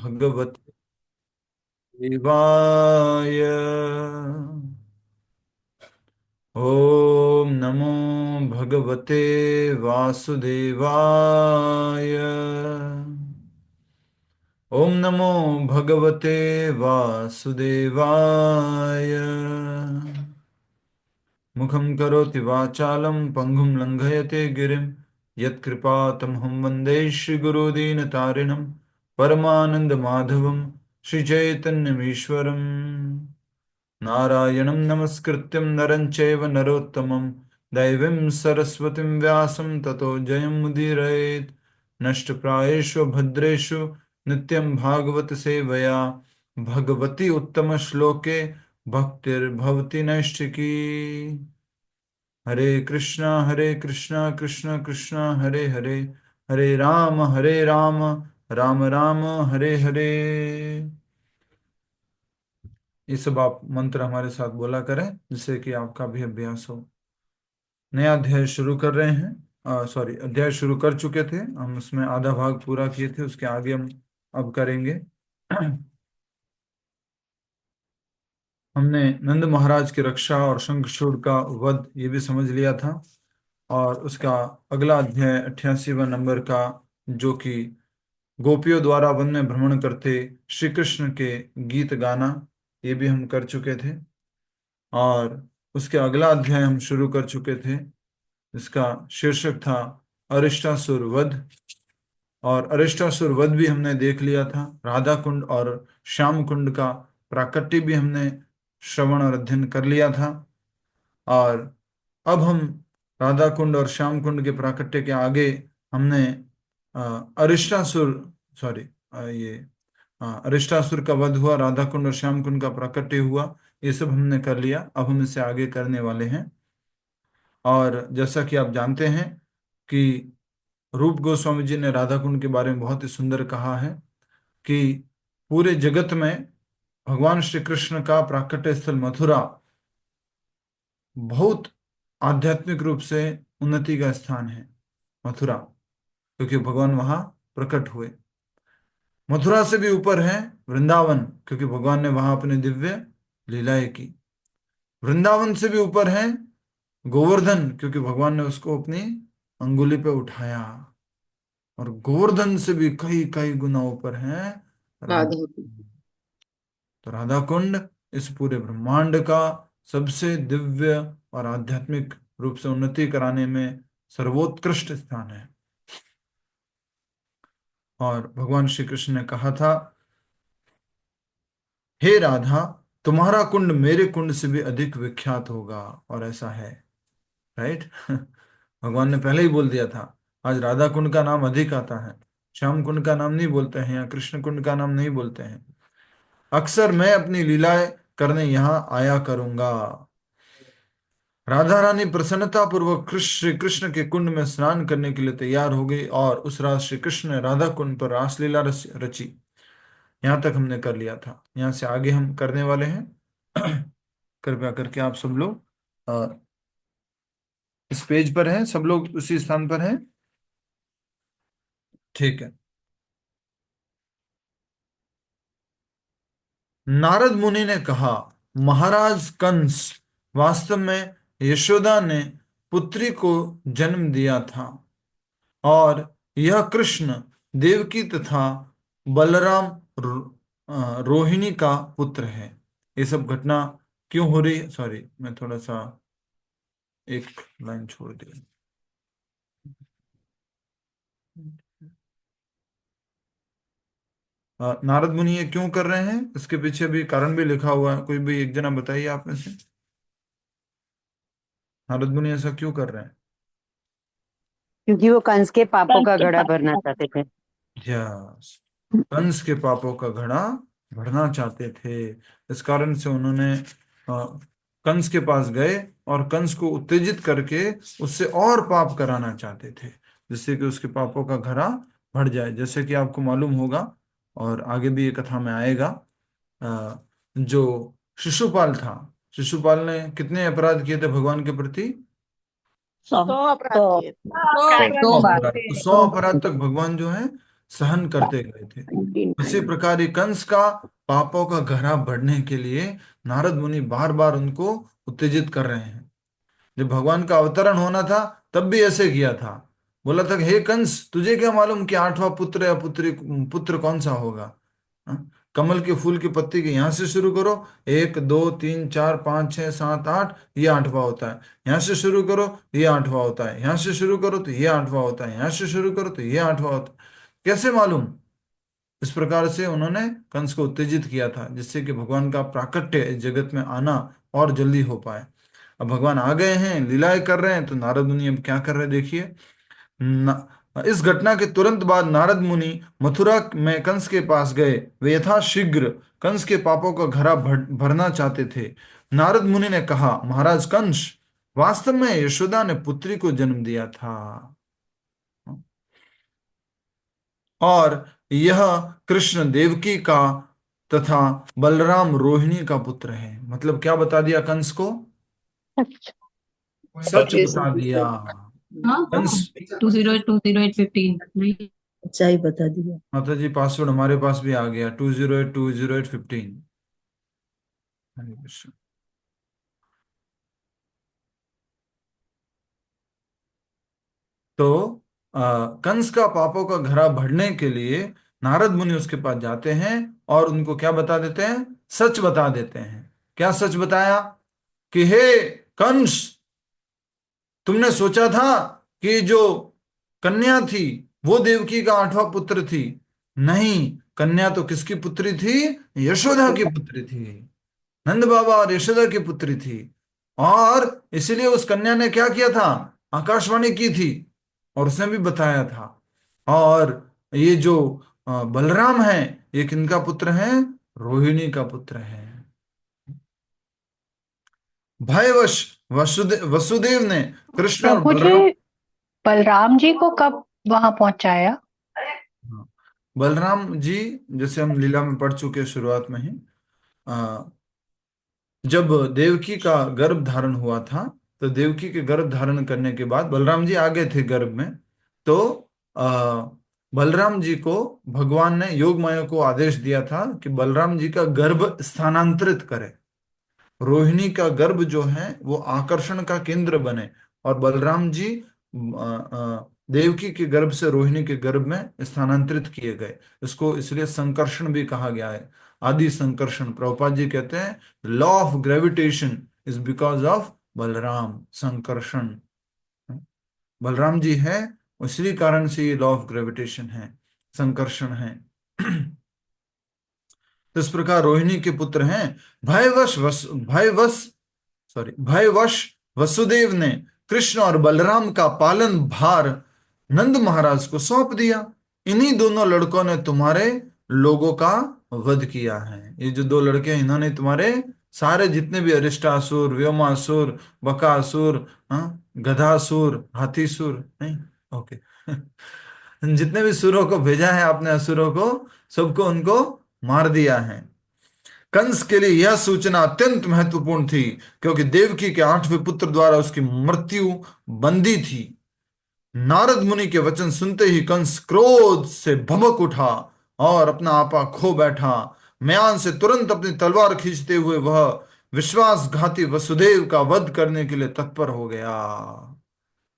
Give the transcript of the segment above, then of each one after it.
भगवते देवाय। ओम नमो भगवते वासुदेवाय। ओम नमो भगवते वासुदेवाय। मुखं करोति वाचालं पंगुं लंघयते गिरिं यत्कृपातमहं वन्दे श्रीगुरुदीनतारिणं परमानन्दमाधवं श्रीचैतन्यमीश्वरम्। नारायणं नमस्कृत्यं नरं चैव नरोत्तमं दैवीं सरस्वतीं व्यासं ततो जयमुदीरयेत्। नष्टप्रायेषु भद्रेषु नित्यं भागवत सेवया भगवती उत्तमश्लोके भक्तिर्भवति नैष्ठिकी। हरे कृष्णा कृष्ण कृष्ण हरे हरे, हरे राम राम राम हरे हरे। ये सब आप मंत्र हमारे साथ बोला करें जिससे कि आपका भी अभ्यास हो। नया अध्याय शुरू कर रहे हैं। सॉरी, अध्याय शुरू कर चुके थे हम, उसमें आधा भाग पूरा किए थे, उसके आगे हम अब करेंगे। हमने नंद महाराज की रक्षा और शंखचूड़ का वध ये भी समझ लिया था। और उसका अगला अध्याय 88वां नंबर का, जो कि गोपियों द्वारा वन में भ्रमण करते श्री कृष्ण के गीत गाना, ये भी हम कर चुके थे। और उसके अगला अध्याय हम शुरू कर चुके थे, इसका शीर्षक था अरिष्टासुर वध। और अरिष्टासुर वध भी हमने देख लिया था। राधा कुंड और श्याम कुंड का प्राकट्य भी हमने श्रवण और अध्ययन कर लिया था। और अब हम राधा कुंड और श्याम कुंड के प्राकट्य के आगे हमने अरिष्टासुर, सॉरी, ये अरिष्टासुर का वध हुआ, राधा कुंड और श्याम कुंड का प्राकट्य हुआ, ये सब हमने कर लिया। अब हम इससे आगे करने वाले हैं। और जैसा कि आप जानते हैं कि रूप गोस्वामी जी ने राधा कुंड के बारे में बहुत ही सुंदर कहा है कि पूरे जगत में भगवान श्री कृष्ण का प्राकट्य स्थल मथुरा बहुत आध्यात्मिक रूप से उन्नति का स्थान है। मथुरा, क्योंकि भगवान वहां प्रकट हुए। मथुरा से भी ऊपर है वृंदावन, क्योंकि भगवान ने वहां अपने दिव्य लीलाएं की। वृंदावन से भी ऊपर है गोवर्धन, क्योंकि भगवान ने उसको अपनी अंगुली पे उठाया। और गोवर्धन से भी कई कई गुना ऊपर है राधा। राधा। तो राधा कुंड इस पूरे ब्रह्मांड का सबसे दिव्य और आध्यात्मिक रूप से उन्नति कराने में सर्वोत्कृष्ट स्थान है। और भगवान श्री कृष्ण ने कहा था, हे राधा, तुम्हारा कुंड मेरे कुंड से भी अधिक विख्यात होगा। और ऐसा है, राइट। भगवान ने पहले ही बोल दिया था। आज राधा कुंड का नाम अधिक आता है, श्याम कुंड का नाम नहीं बोलते हैं, या कृष्ण कुंड का नाम नहीं बोलते हैं। अक्सर मैं अपनी लीलाएं करने यहाँ आया करूंगा। राधा रानी प्रसन्नता पूर्वक श्री कृष्ण के कुंड में स्नान करने के लिए तैयार हो गई, और उस रात श्री कृष्ण ने राधा कुंड पर रासलीला रची। यहाँ तक हमने कर लिया था, यहाँ से आगे हम करने वाले हैं। कृपया करके आप सब लोग इस पेज पर हैं, सब लोग उसी स्थान पर हैं, ठीक है। नारद मुनि ने कहा, महाराज कंस, वास्तव में यशोदा ने पुत्री को जन्म दिया था, और यह कृष्ण देवकी तथा बलराम रोहिणी का पुत्र है। ये सब घटना क्यों हो रही है? सॉरी, मैं थोड़ा सा एक लाइन छोड़ दिया। नारद मुनि ये क्यों कर रहे हैं, इसके पीछे भी कारण भी लिखा हुआ है। कोई भी एक जना बताइए आप में से, नारद मुनि ऐसा क्यों कर रहे हैं? क्योंकि वो कंस के पापों का घड़ा भरना चाहते थे। यस, कंस के पापों का घड़ा भरना चाहते थे। इस कारण से उन्होंने कंस के पास गए और कंस को उत्तेजित करके उससे और पाप कराना चाहते थे, जिससे कि उसके पापों का घड़ा भर जाए। जैसे कि आपको मालूम होगा और आगे भी ये कथा में आएगा, जो शिशुपाल था, शिशुपाल ने कितने अपराध किए थे भगवान के प्रति? 100 अपराध किए थे। 100 दो अपराध बार। किए थे। 100 अपराध तक भगवान जो है सहन करते गए थे। उसी प्रकार ये कंस का पापों का गहरा बढ़ने के लिए नारद मुनि बार बार उनको उत्तेजित कर रहे हैं। जब भगवान का अवतरण होना था तब भी ऐसे किया था। बोला था कि हे कंस, तुझे क्या मालूम कि आठवां पुत्र या पुत्री पुत्र कौन सा होगा? हाँ? कमल के फूल की पत्ती के यहां से शुरू करो, 1 2 3 4 5 6 7 8, ये आठवां होता है। यहां से शुरू करो, ये आठवां होता है। यहां से शुरू करो तो ये आठवां होता है। यहां से शुरू करो तो ये आठवां होता है। कैसे मालूम? इस प्रकार से उन्होंने कंस को उत्तेजित किया था, जिससे कि भगवान का प्राकट्य इस जगत में आना और जल्दी हो पाए। अब भगवान आ गए हैं, लीलाएं कर रहे हैं, तो नारद मुनि अब क्या कर रहे हैं देखिए। इस घटना के तुरंत बाद नारद मुनि मथुरा में कंस के पास गए। वे यथाशीघ्र कंस के पापों का घड़ा भरना चाहते थे। नारद मुनि ने कहा, महाराज कंस, वास्तव में यशोदा ने पुत्री को जन्म दिया था, और यह कृष्ण देवकी का तथा बलराम रोहिणी का पुत्र है। मतलब क्या बता दिया कंस को? अच्छा। सच बता दिया। हाँ कंस, 208 208 15 नहीं। सच्चाई बता दिया। माता जी पासवर्ड हमारे पास भी आ गया, 208 208 15। हरे कृष्ण। तो कंस का पापों का घड़ा भरने के लिए नारद मुनि उसके पास जाते हैं और उनको क्या बता देते हैं? सच बता देते हैं। क्या सच बताया? कि हे कंस, तुमने सोचा था कि जो कन्या थी वो देवकी का आठवां पुत्र थी। नहीं, कन्या तो किसकी पुत्री थी? यशोदा की पुत्री थी। नंद बाबा और यशोदा की पुत्री थी। और इसलिए उस कन्या ने क्या किया था? आकाशवाणी की थी और उसने भी बताया था। और ये जो बलराम है, ये किनका पुत्र है? रोहिणी का पुत्र है। भयवश वसुदेव ने कृष्ण और प्रभु जी, बलराम। बलराम जी को कब वहां पहुंचाया? हाँ, बलराम जी, जैसे हम लीला में पढ़ चुके शुरुआत में ही, जब देवकी का गर्भ धारण हुआ था, तो देवकी के गर्भ धारण करने के बाद बलराम जी आ गए थे गर्भ में। तो आ, बलराम जी को भगवान ने योग माया को आदेश दिया था कि बलराम जी का गर्भ स्थानांतरित करे। रोहिणी का गर्भ जो है वो आकर्षण का केंद्र बने, और बलराम जी देवकी के गर्भ से रोहिणी के गर्भ में स्थानांतरित किए गए। इसको इसलिए संकर्षण भी कहा गया है, आदि संकर्षण। प्रभुपाद जी कहते हैं law of gravitation is because of Balaram, Sankarshan. Balaram जी है, उसी कारण से ये लॉ ऑफ ग्रेविटेशन है, संकर्षण है। तो इस प्रकार रोहिणी के पुत्र हैं। भयवश वसुदेव ने कृष्ण और बलराम का पालन भार नंद महाराज को सौंप दिया। इन्हीं दोनों लड़कों ने तुम्हारे लोगों का वध किया है। ये जो दो लड़के हैं, इन्होंने तुम्हारे सारे जितने भी अरिष्टासुर, व्योमासुर, बकासुर, गधासुर, हाथीसुर, नहीं, ओके, जितने भी सुरों को भेजा है आपने, असुरों को, सबको उनको मार दिया है। कंस के लिए यह सूचना अत्यंत महत्वपूर्ण थी, क्योंकि देवकी के 8वें पुत्र द्वारा उसकी मृत्यु बंदी थी। नारद मुनि के वचन सुनते ही कंस क्रोध से भभक उठा और अपना आपा खो बैठा। म्यान से तुरंत अपनी तलवार खींचते हुए वह विश्वासघाती वसुदेव का वध करने के लिए तत्पर हो गया।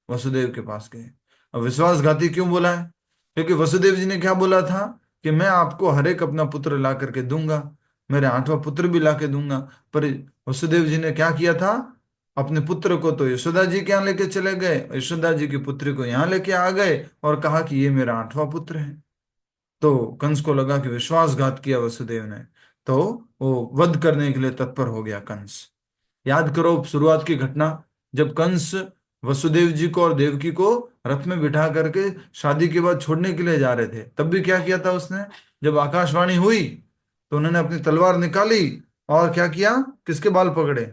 वसुदेव के पास गए। अब विश्वासघाती क्यों बोला है? क्योंकि वसुदेव जी ने क्या बोला था कि मैं आपको हर एक अपना पुत्र ला करके दूंगा, मेरे 8वां पुत्र भी ला के दूंगा। पर वसुदेव जी ने क्या किया था? अपने पुत्र को तो यशोदा जी के यहाँ लेके चले गए, यशोदा जी की पुत्री को यहाँ लेके आ गए और कहा कि ये मेरा 8वां पुत्र है। तो कंस को लगा कि विश्वासघात किया वसुदेव ने, तो वो वध करने के लिए तत्पर हो गया कंस। याद करो शुरुआत की घटना, जब कंस वसुदेव जी को और देवकी को रथ में बिठा करके शादी के बाद छोड़ने के लिए जा रहे थे, तब भी क्या किया था उसने? जब आकाशवाणी हुई तो उन्होंने अपनी तलवार निकाली और क्या किया? किसके बाल पकड़े?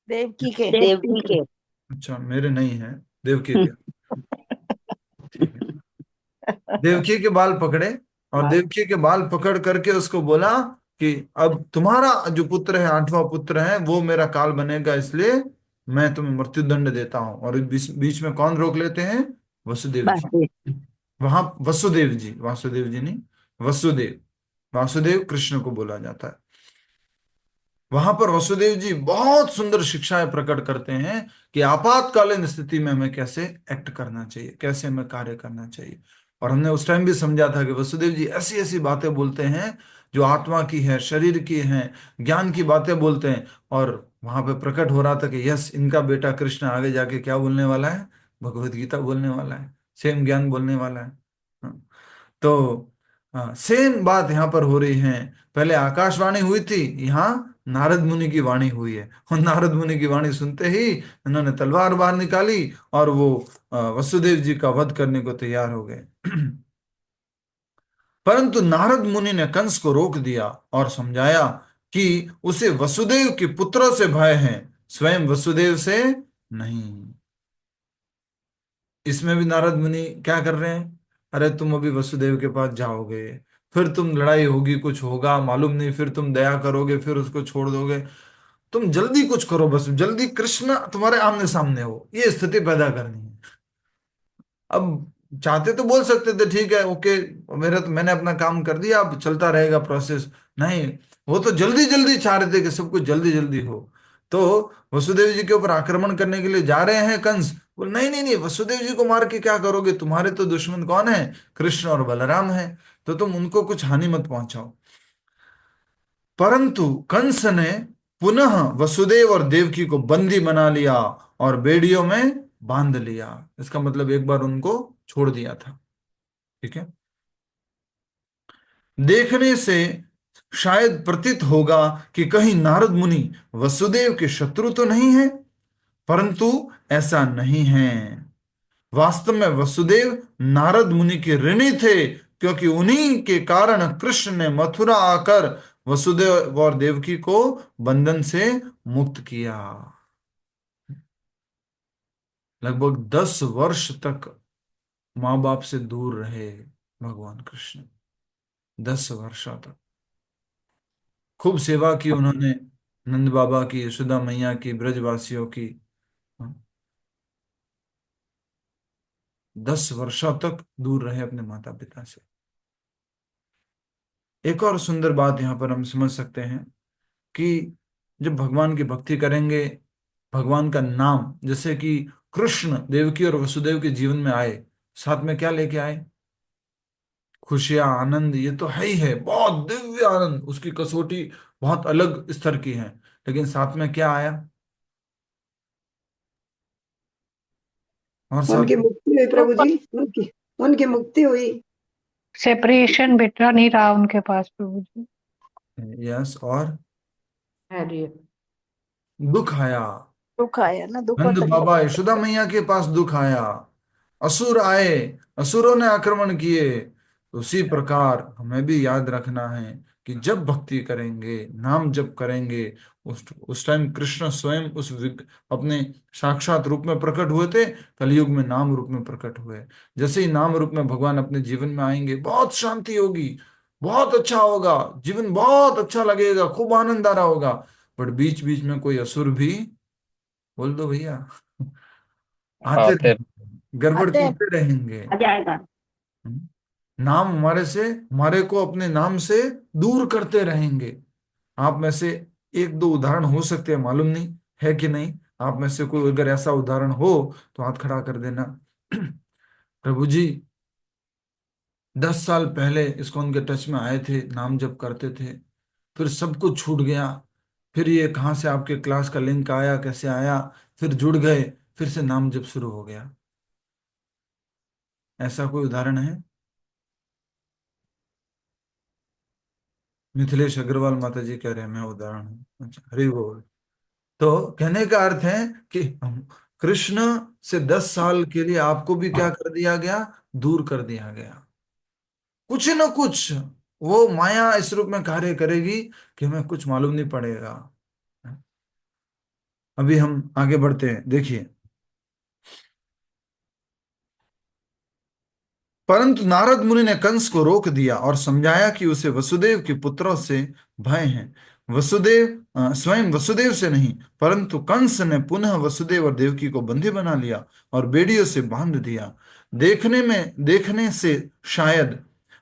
देवकी के। देवकी के। अच्छा, मेरे नहीं है, देवकी के। ठीक है, देवकी के बाल पकड़े, और देवकी के बाल पकड़ करके उसको बोला कि अब तुम्हारा जो पुत्र है, 8वां पुत्र है, वो मेरा काल बनेगा, इसलिए मैं तुम्हें मृत्युदंड देता हूं। और बीच बीच में कौन रोक लेते हैं? वसुदेव जी। बाकी वहां वासुदेव जी नहीं, वसुदेव, वासुदेव कृष्ण को बोला जाता है। वहां पर वसुदेव जी बहुत सुंदर शिक्षाएं प्रकट करते हैं कि आपातकालीन स्थिति में हमें कैसे एक्ट करना चाहिए, कैसे हमें कार्य करना चाहिए। और हमने उस टाइम भी समझा था कि वसुदेव जी ऐसी ऐसी बातें बोलते हैं जो आत्मा की है, शरीर की है, ज्ञान की बातें बोलते हैं। और वहां पे प्रकट हो रहा था कि यस, इनका बेटा कृष्ण आगे जाके क्या बोलने वाला है, भगवत गीता बोलने वाला है, सेम ज्ञान बोलने वाला है। हाँ। तो सेम बात यहाँ पर हो रही है। पहले आकाशवाणी हुई थी, यहाँ नारद मुनि की वाणी हुई है। और नारद मुनि की वाणी सुनते ही उन्होंने तलवार बाहर निकाली और वो वसुदेव जी का वध करने को तैयार हो गए। परंतु नारद मुनि ने कंस को रोक दिया और समझाया कि उसे वसुदेव के पुत्रों से भय है, स्वयं वसुदेव से नहीं। इसमें भी नारद मुनि क्या कर रहे हैं, अरे तुम अभी वसुदेव के पास जाओगे, फिर तुम लड़ाई होगी, कुछ होगा मालूम नहीं, फिर तुम दया करोगे, फिर उसको छोड़ दोगे। तुम जल्दी कुछ करो, बस जल्दी कृष्ण तुम्हारे आमने सामने हो, ये स्थिति पैदा करनी है। अब चाहते तो बोल सकते थे ठीक है ओके, मैंने अपना काम कर दिया, अब चलता रहेगा प्रोसेस। नहीं, वो तो जल्दी जल्दी चाह रहे थे कि सब कुछ जल्दी जल्दी हो। तो वसुदेव जी के ऊपर आक्रमण करने के लिए जा रहे हैं कंस, बोल नहीं नहीं नहीं, वसुदेव जी को मार के क्या करोगे, तुम्हारे तो दुश्मन कौन है, कृष्ण और बलराम है, तो तुम उनको कुछ हानि मत पहुंचाओ। परंतु कंस ने पुनः वसुदेव और देवकी को बंदी बना लिया और बेड़ियों में बांध लिया। इसका मतलब एक बार उनको छोड़ दिया था। ठीक है, देखने से शायद प्रतीत होगा कि कहीं नारद मुनि वसुदेव के शत्रु तो नहीं है, परंतु ऐसा नहीं है। वास्तव में वसुदेव नारद मुनि के ऋणी थे, क्योंकि उन्हीं के कारण कृष्ण ने मथुरा आकर वसुदेव और देवकी को बंधन से मुक्त किया। लगभग 10 वर्ष तक माँ बाप से दूर रहे भगवान कृष्ण, 10 वर्षों तक खूब सेवा की उन्होंने, नंद बाबा की, यशोदा मैया की, ब्रजवासियों की। हाँ, 10 वर्षों तक दूर रहे अपने माता पिता से। एक और सुंदर बात यहाँ पर हम समझ सकते हैं कि जब भगवान की भक्ति करेंगे, भगवान का नाम, जैसे कि कृष्ण देवकी और वसुदेव के जीवन में आए, साथ में क्या लेके आए, खुशियां, आनंद, ये तो है ही है, बहुत दिव्य आनंद, उसकी कसौटी बहुत अलग स्तर की है। लेकिन साथ में क्या आया, और साथ उनकी मुक्ति हुई प्रभु जी, उनकी उनकी मुक्ति हुई। सेपरेशन बेटा नहीं रहा उनके पास प्रभु जी। यस, और अरे दुख आया। दुख आया ना, दुख और नंद तकलीफ। बाबा यशोदा मैया के पास दुख आया, असुर आए, असुरों ने आक्रमण किए। उसी प्रकार हमें भी याद रखना है कि जब भक्ति करेंगे, नाम जप करेंगे, उस टाइम कृष्ण स्वयं अपने साक्षात रूप में प्रकट हुए थे, कलयुग में नाम रूप में प्रकट हुए। जैसे ही नाम रूप में भगवान अपने जीवन में आएंगे, बहुत शांति होगी, बहुत अच्छा होगा, जीवन बहुत अच्छा लगेगा, खूब आनंद आ रहा होगा। बट बीच बीच में कोई असुर भी, बोल दो भैया, आते आते रहेंगे, गड़बड़ आते हैं। करते रहेंगे। आ जाएगा। नाम हमारे को अपने नाम से दूर करते रहेंगे। आप में से एक दो उदाहरण हो सकते हैं, मालूम नहीं है कि नहीं, आप में से कोई अगर ऐसा उदाहरण हो तो हाथ खड़ा कर देना। प्रभु जी 10 साल पहले इस्कॉन के टच में आए थे, नाम जप करते थे, फिर सब कुछ छूट गया, फिर ये कहाँ से आपके क्लास का लिंक आया, कैसे आया, फिर जुड़ गए, फिर से नाम जप शुरू हो गया। ऐसा कोई उदाहरण है? मिथिलेश अग्रवाल माता जी कह रहे हैं मैं उदाहरण हूँ। अच्छा, हरि बोल। तो कहने का अर्थ है कि कृष्ण से 10 साल के लिए आपको भी क्या कर दिया गया, दूर कर दिया गया। कुछ न कुछ वो माया इस रूप में कार्य करेगी कि हमें कुछ मालूम नहीं पड़ेगा। अभी हम आगे बढ़ते हैं, देखिए। परंतु नारद मुनि ने कंस को रोक दिया और समझाया कि उसे वसुदेव के पुत्रों से भय है, स्वयं वसुदेव से नहीं। परंतु कंस ने पुनः वसुदेव और देवकी को बंदी बना लिया और बेड़ियों से बांध दिया। देखने से शायद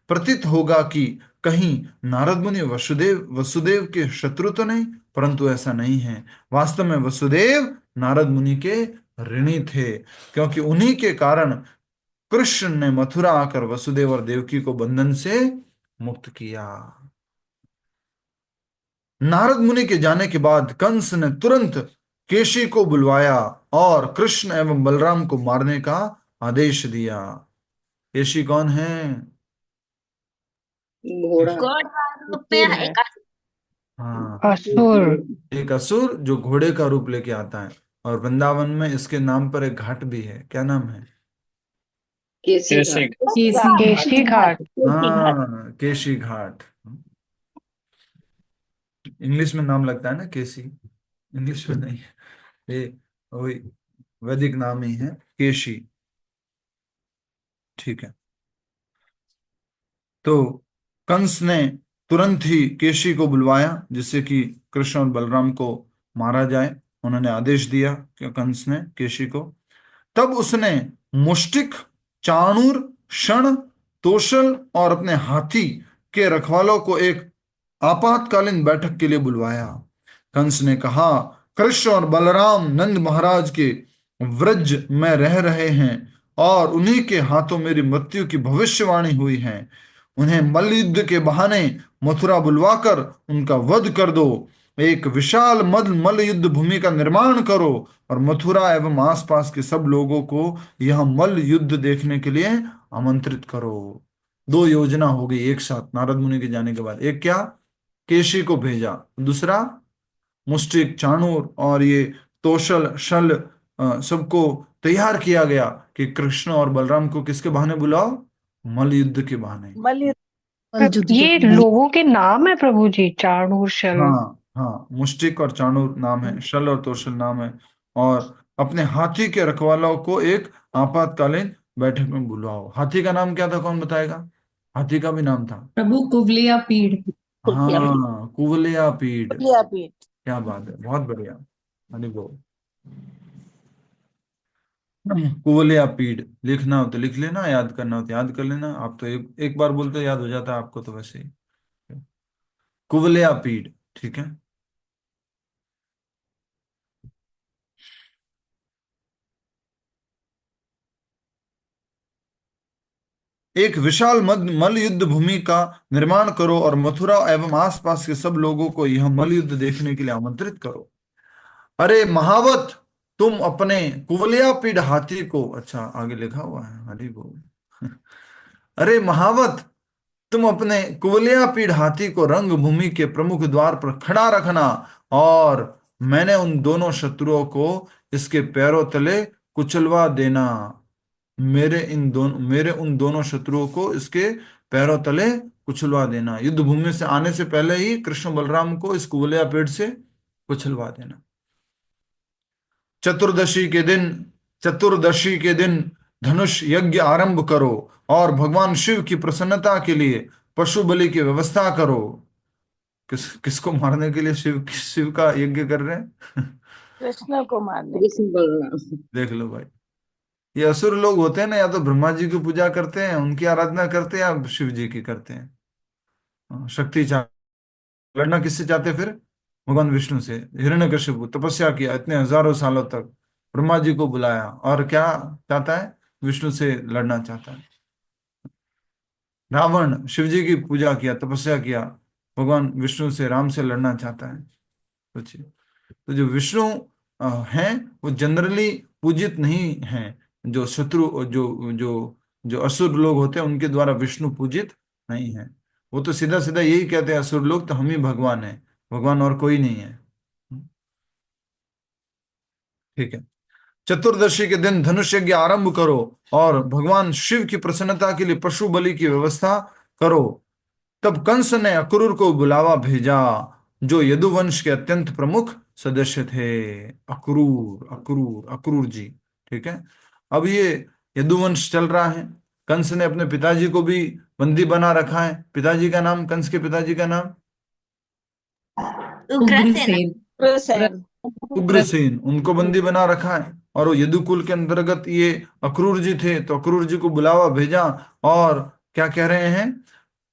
प्रतीत होगा कि कहीं नारद मुनि वसुदेव के शत्रु तो नहीं, परंतु ऐसा नहीं है। वास्तव में वसुदेव नारद मुनि के ऋणी थे, क्योंकि उन्हीं के कारण कृष्ण ने मथुरा आकर वसुदेव और देवकी को बंधन से मुक्त किया। नारद मुनि के जाने के बाद कंस ने तुरंत केशी को बुलवाया और कृष्ण एवं बलराम को मारने का आदेश दिया। केशी कौन है? घोड़ा गॉड रूप में असुर है। एक हाँ, असुर। एक असुर जो घोड़े का रूप लेके आता है। और वृंदावन में इसके नाम पर एक घाट भी है। क्या नाम है? केसी कैसे? घाट। केशी घाट। हाँ, केशी घाट। इंग्लिश में नाम लगता है ना केसी, इंग्लिश में नहीं, ये वही वैदिक नाम ही है, केशी। ठीक है। तो कंस ने तुरंत ही केशी को बुलवाया जिससे कि कृष्ण और बलराम को मारा जाए। उन्होंने आदेश दिया कि कंस ने केशी को। तब उसने मुष्टिक, चाणूर, शण, तोशल और अपने हाथी के रखवालों को एक आपातकालीन बैठक के लिए बुलवाया। कंस ने कहा, कृष्ण और बलराम नंद महाराज के व्रज में रह रहे हैं और उन्हीं के हाथों मेरी मृत्यु की भविष्यवाणी हुई है। उन्हें मल्लयुद्ध के बहाने मथुरा बुलवाकर उनका वध कर दो। एक विशाल मल्ल युद्ध भूमि का निर्माण करो और मथुरा एवं आसपास के सब लोगों को यह मल्ल युद्ध देखने के लिए आमंत्रित करो। दो योजना हो गई एक साथ नारद मुनि के जाने के बाद। एक क्या? केशी को भेजा। दूसरा मुष्टिक, चाणूर और ये तोशल, शल सबको तैयार किया गया कि कृष्ण और बलराम को किसके बहाने बुलाओ? मल्ल युद्ध के बहाने। ये लोगों के नाम है प्रभु जी, चाणूर, शल। हाँ हाँ, मुष्टिक और चाणूर नाम है, शल और तोशल नाम है। और अपने हाथी के रखवालों को एक आपातकालीन बैठक में बुलाओ। हाथी का नाम क्या था? कौन बताएगा? हाथी का भी नाम था। प्रभु कुवलिया पीड़। हाँ, कुवलिया पीड। कुवलिया पीठ। क्या बात है, बहुत बढ़िया। हरि बोल। कुवलिया पीड लिखना हो तो लिख लेना, याद करना हो तो याद कर लेना। आप तो एक बार बोलते याद हो जाता है आपको तो वैसे ही। कुवलिया पीड, ठीक है। एक विशाल मल्ल युद्ध भूमि का निर्माण करो और मथुरा एवं आसपास के सब लोगों को यह मल्ल युद्ध देखने के लिए आमंत्रित करो। अरे महावत, तुम अपने कुवलिया पीड़ हाथी को, अच्छा आगे लिखा हुआ है, हरि बोल। अरे महावत, तुम अपने कुवलिया पीड़ हाथी को रंग भूमि के प्रमुख द्वार पर खड़ा रखना और मैंने उन दोनों शत्रुओं को इसके पैरों तले कुचलवा देना। मेरे उन दोनों शत्रुओं को इसके पैरों तले कुचलवा देना। युद्ध भूमि से आने से पहले ही कृष्ण बलराम को इस कुवलिया पेड़ से कुचलवा देना। चतुर्दशी के दिन धनुष यज्ञ आरंभ करो और भगवान शिव की प्रसन्नता के लिए पशु बलि की व्यवस्था करो। किसको मारने के लिए शिव का यज्ञ कर रहे हैं? कृष्ण को मारने। कृष्ण बलराम। देख लो भाई, ये असुर लोग होते हैं ना, या तो ब्रह्मा जी की पूजा करते हैं, उनकी आराधना करते हैं, या शिव जी की करते हैं। शक्ति चाह लड़ना किससे चाहते फिर? भगवान विष्णु से। हिरण्यकशिपु तपस्या किया इतने हजारों सालों तक, ब्रह्मा जी को बुलाया और क्या चाहता है? विष्णु से लड़ना चाहता है। रावण शिव जी की पूजा किया, तपस्या किया, भगवान विष्णु से, राम से लड़ना चाहता है। सोचिए, तो जो विष्णु हैं वो जनरली पूजित नहीं हैं। जो शत्रु, जो जो असुर लोग होते हैं उनके द्वारा विष्णु पूजित नहीं है। वो तो सीधा सीधा यही कहते हैं असुर लोग, तो हम ही भगवान है, भगवान और कोई नहीं है। ठीक है। चतुर्दशी के दिन धनुष यज्ञ आरंभ करो और भगवान शिव की प्रसन्नता के लिए पशु बलि की व्यवस्था करो। तब कंस ने अक्रूर को बुलावा भेजा, जो यदुवंश के अत्यंत प्रमुख सदस्य थे। अक्रूर अक्रूर अक्रूर जी, ठीक है। अब ये यदुवंश चल रहा है। कंस ने अपने पिताजी को भी बंदी बना रखा है। पिताजी का नाम, कंस के पिताजी का नाम उग्रसेन। उग्रसेन। उग्रसेन। उग्रसेन, उनको बंदी बना रखा है। और वो यदुकुल के अंतर्गत ये अक्रूर जी थे, तो अक्रूर जी को बुलावा भेजा और क्या कह रहे हैं,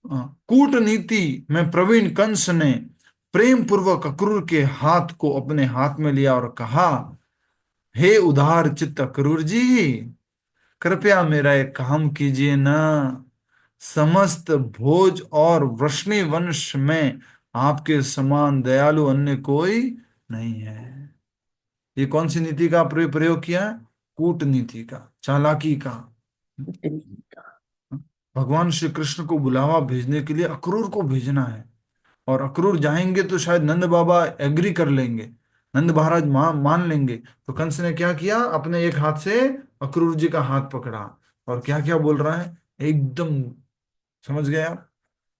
कूटनीति में प्रवीण कंस ने प्रेम पूर्वक अक्रूर के हाथ को अपने हाथ में लिया और कहा, हे उदार चित्त अक्रूर जी, कृपया मेरा एक काम कीजिए ना। समस्त भोज और वृष्णि वंश में आपके समान दयालु अन्य कोई नहीं है। ये कौन सी नीति का प्रयोग किया है? कूटनीति का, चालाकी का। भगवान श्री कृष्ण को बुलावा भेजने के लिए अक्रूर को भेजना है, और अक्रूर जाएंगे तो शायद नंद बाबा एग्री कर लेंगे, नंद महाराज मान लेंगे। तो कंस ने क्या किया, अपने एक हाथ से अक्रूर जी का हाथ पकड़ा और क्या क्या बोल रहा है, एकदम समझ गए आप,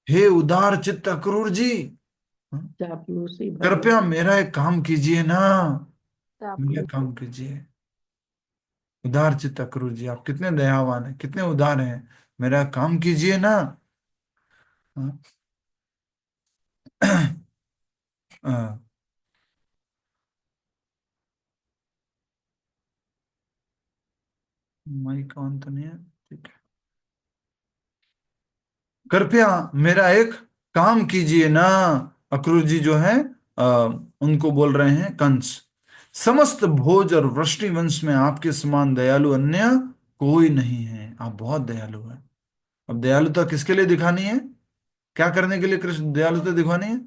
हे उदार चित्त अक्रूर जी, चापलूसी कृपया मेरा एक काम कीजिए ना, मेरा चापलूसी काम कीजिए। उदार चित्त अक्रूर जी, आप कितने दयावान हैं, कितने उदार हैं, मेरा काम कीजिए ना। हाँ? माइक ऑन तो नहीं है, ठीक है। कृपया मेरा एक काम कीजिए ना, अक्रूर जी जो है उनको बोल रहे हैं कंस। समस्त भोज और वृष्णि वंश में आपके समान दयालु अन्य कोई नहीं है, आप बहुत दयालु हैं। अब दयालुता किसके लिए दिखानी है, क्या करने के लिए कृष्ण दयालुता दिखानी है?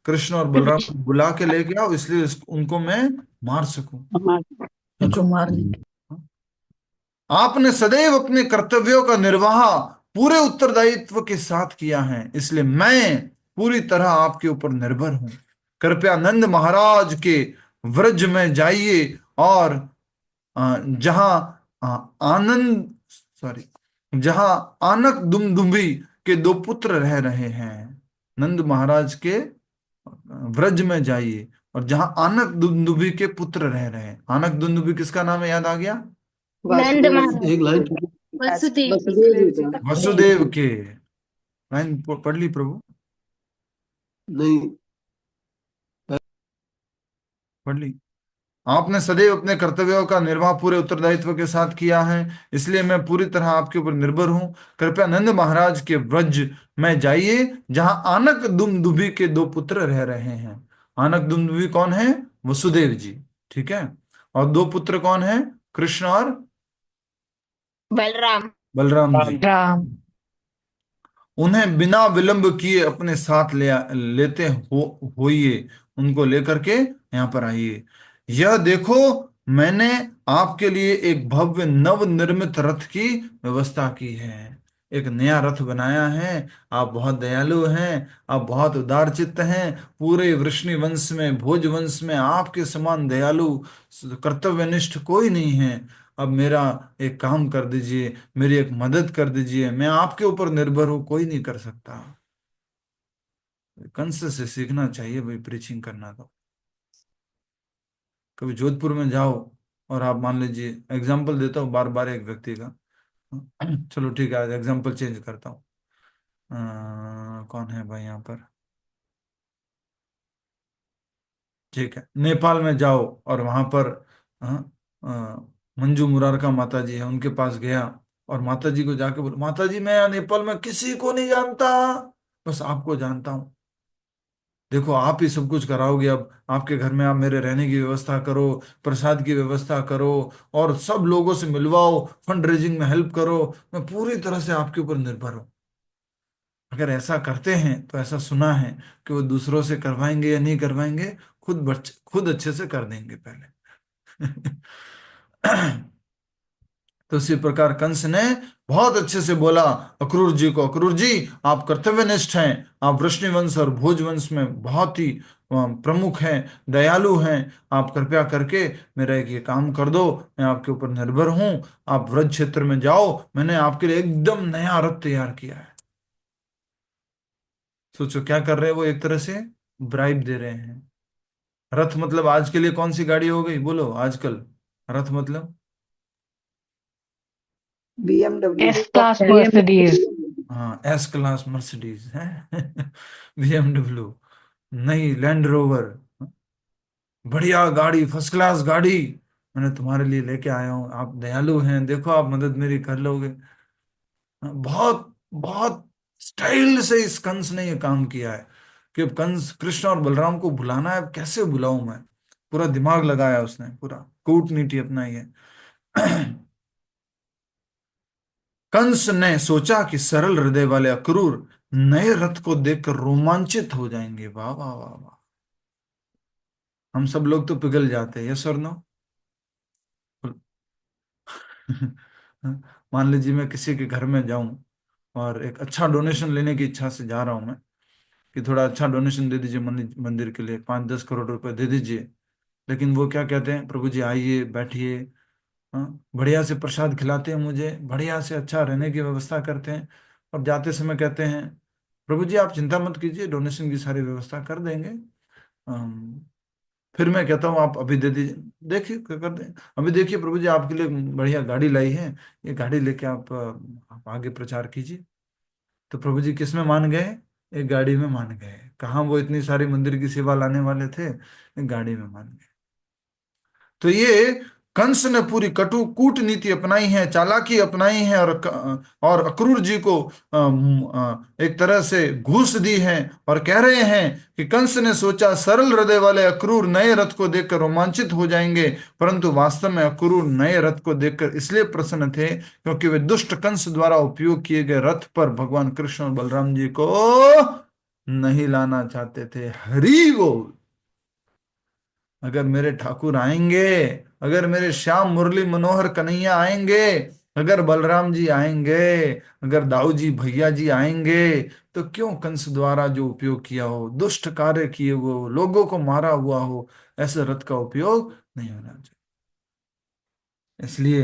कृष्ण और बलराम को बुला के लेके आओ, इसलिए उनको मैं मार सकूं। सोचो, आपने सदैव अपने कर्तव्यों का निर्वाह पूरे उत्तरदायित्व के साथ किया है, इसलिए मैं पूरी तरह आपके ऊपर निर्भर हूं। कृपया नंद महाराज के व्रज में जाइए और जहां आनंद सॉरी जहां आनक दुमदुम्भी के दो पुत्र रह रहे हैं, नंद महाराज के व्रज में जाइए और जहां आनक दुमदुम्भी के पुत्र रह रहे हैं। आनक दुमदुम्भी किसका नाम है, याद आ गया? नंद वासुदेव महाराज एक लाइन वसुदेव वसुदेव जी का वसुदेव के। लाइन पढ़ ली प्रभु, नहीं, पढ़ ली। आपने सदैव अपने कर्तव्यों का निर्वाह पूरे उत्तरदायित्व के साथ किया है, इसलिए मैं पूरी तरह आपके ऊपर निर्भर हूं। कृपया नंद महाराज के व्रज में जाइए जहां आनक दुमदुभी के दो पुत्र रह रहे हैं। आनक दुमदुभी कौन है? वसुदेव जी, ठीक है। और दो पुत्र कौन है? कृष्ण और बलराम बलराम जी। राम। उन्हें बिना विलंब किए अपने साथ लेते होइए, उनको लेकर के यहाँ पर आइए। यह देखो, मैंने आपके लिए एक भव्य नव निर्मित रथ की व्यवस्था की है। एक नया रथ बनाया है। आप बहुत दयालु हैं, आप बहुत उदार चित्त हैं। पूरे वृष्णि वंश में, भोज वंश में आपके समान दयालु कर्तव्यनिष्ठ कोई नहीं है। अब मेरा एक काम कर दीजिए, मेरी एक मदद कर दीजिए, मैं आपके ऊपर निर्भर हूं, कोई नहीं कर सकता। कंस से सीखना चाहिए भाई प्रीचिंग करना। तो कभी जोधपुर में जाओ और आप मान लीजिए, एग्जाम्पल देता हूँ बार बार एक व्यक्ति का, चलो ठीक है, एग्जाम्पल चेंज करता हूँ। कौन है भाई यहाँ पर, ठीक है, नेपाल में जाओ और वहां पर हाँ, मंजू मुरारका माता जी है, उनके पास गया और माता जी को जाके बोला, माता जी मैं नेपाल में किसी को नहीं जानता, बस आपको जानता हूँ। देखो आप ही सब कुछ कराओगे, अब आपके घर में आप मेरे रहने की व्यवस्था करो, प्रसाद की व्यवस्था करो और सब लोगों से मिलवाओ, फंड रेजिंग में हेल्प करो, मैं पूरी तरह से आपके ऊपर निर्भर हूँ। अगर ऐसा करते हैं तो ऐसा सुना है कि वो दूसरों से करवाएंगे या नहीं करवाएंगे, खुद अच्छे से कर देंगे पहले। तो इसी प्रकार कंस ने बहुत अच्छे से बोला अक्रूर जी को, अक्रूर जी आप कर्तव्यनिष्ठ हैं, आप वृष्णिवंश और भोजवंश में बहुत ही प्रमुख हैं, दयालु हैं। आप कृपया करके मेरा एक ये काम कर दो, मैं आपके ऊपर निर्भर हूं। आप व्रज क्षेत्र में जाओ, मैंने आपके लिए एकदम नया रथ तैयार किया है। सोचो क्या कर रहे हैं वो, एक तरह से ब्राइब दे रहे हैं। रथ मतलब आज के लिए कौन सी गाड़ी हो गई, बोलो आजकल रथ मतलब? BMW S class Mercedes. हाँ, एस क्लास मर्सिडीज है। BMW नहीं, लैंड रोवर, बढ़िया गाड़ी, फर्स्ट क्लास गाड़ी, मैंने तुम्हारे लिए लेके आया हूँ, आप दयालु हैं, देखो आप मदद मेरी कर लोगे। बहुत बहुत स्टाइल से इस कंस ने ये काम किया है कि अब कंस कृष्ण और बलराम को बुलाना है, अब कैसे बुलाऊं मैं। पूरा दिमाग लगाया उसने, पूरा कूटनीति अपनाई है। कंस ने सोचा कि सरल हृदय वाले अक्रूर नए रथ को देखकर रोमांचित हो जाएंगे। वाह वाह वाह वाह, हम सब लोग तो पिघल जाते हैं, यस और नो। मान लीजिए मैं किसी के घर में जाऊं और एक अच्छा डोनेशन लेने की इच्छा से जा रहा हूं मैं, कि थोड़ा अच्छा डोनेशन दे दीजिए मंदिर मंदिर के लिए, 5-10 करोड़ रुपए दे दीजिए। लेकिन वो क्या कहते हैं, प्रभु जी आइए बैठिए, हाँ, बढ़िया से प्रसाद खिलाते हैं मुझे, बढ़िया से अच्छा रहने की व्यवस्था करते हैं, और जाते समय कहते हैं प्रभु जी आप चिंता मत कीजिए, डोनेशन की सारी व्यवस्था कर देंगे। फिर मैं कहता हूँ आप अभी दे दीजिए, देखिए क्या कर दें, अभी देखिए प्रभु जी आपके लिए बढ़िया गाड़ी लाई है, ये गाड़ी लेके आप आगे प्रचार कीजिए। तो प्रभु जी किस में मान गए, एक गाड़ी में मान गए। कहाँ वो इतनी सारी मंदिर की सेवा लाने वाले थे, एक गाड़ी में मान गए। तो ये कंस ने पूरी कटु कूटनीति अपनाई है, चालाकी अपनाई है, और अक्रूर जी को एक तरह से घूस दी है, और कह रहे हैं कि कंस ने सोचा सरल हृदय वाले अक्रूर नए रथ को देखकर रोमांचित हो जाएंगे, परंतु वास्तव में अक्रूर नए रथ को देखकर इसलिए प्रसन्न थे क्योंकि वे दुष्ट कंस द्वारा उपयोग किए गए रथ पर भगवान कृष्ण और बलराम जी को नहीं लाना चाहते थे। हरि बोल। अगर मेरे ठाकुर आएंगे, अगर मेरे श्याम मुरली मनोहर कन्हैया आएंगे, अगर बलराम जी आएंगे, अगर दाऊ जी भैया जी आएंगे, तो क्यों कंस द्वारा जो उपयोग किया हो, दुष्ट कार्य किए हुए हो, लोगों को मारा हुआ हो, ऐसे रथ का उपयोग नहीं होना चाहिए। इसलिए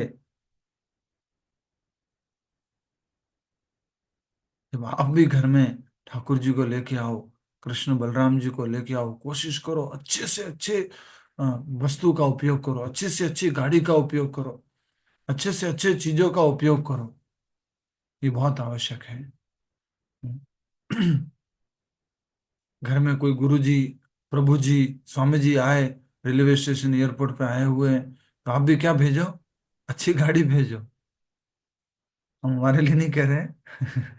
जब आप भी घर में ठाकुर जी को लेके आओ, कृष्ण बलराम जी को लेके आओ, कोशिश करो अच्छे से अच्छे अ, वस्तु का उपयोग करो, अच्छे से अच्छी गाड़ी का उपयोग करो, अच्छे से अच्छे चीजों का उपयोग करो, ये बहुत आवश्यक है। घर में कोई गुरु जी, प्रभु जी, स्वामी जी आए, रेलवे स्टेशन एयरपोर्ट पे आए हुए हैं, तो आप भी क्या भेजो, अच्छी गाड़ी भेजो। हम हमारे लिए नहीं कह रहे हैं।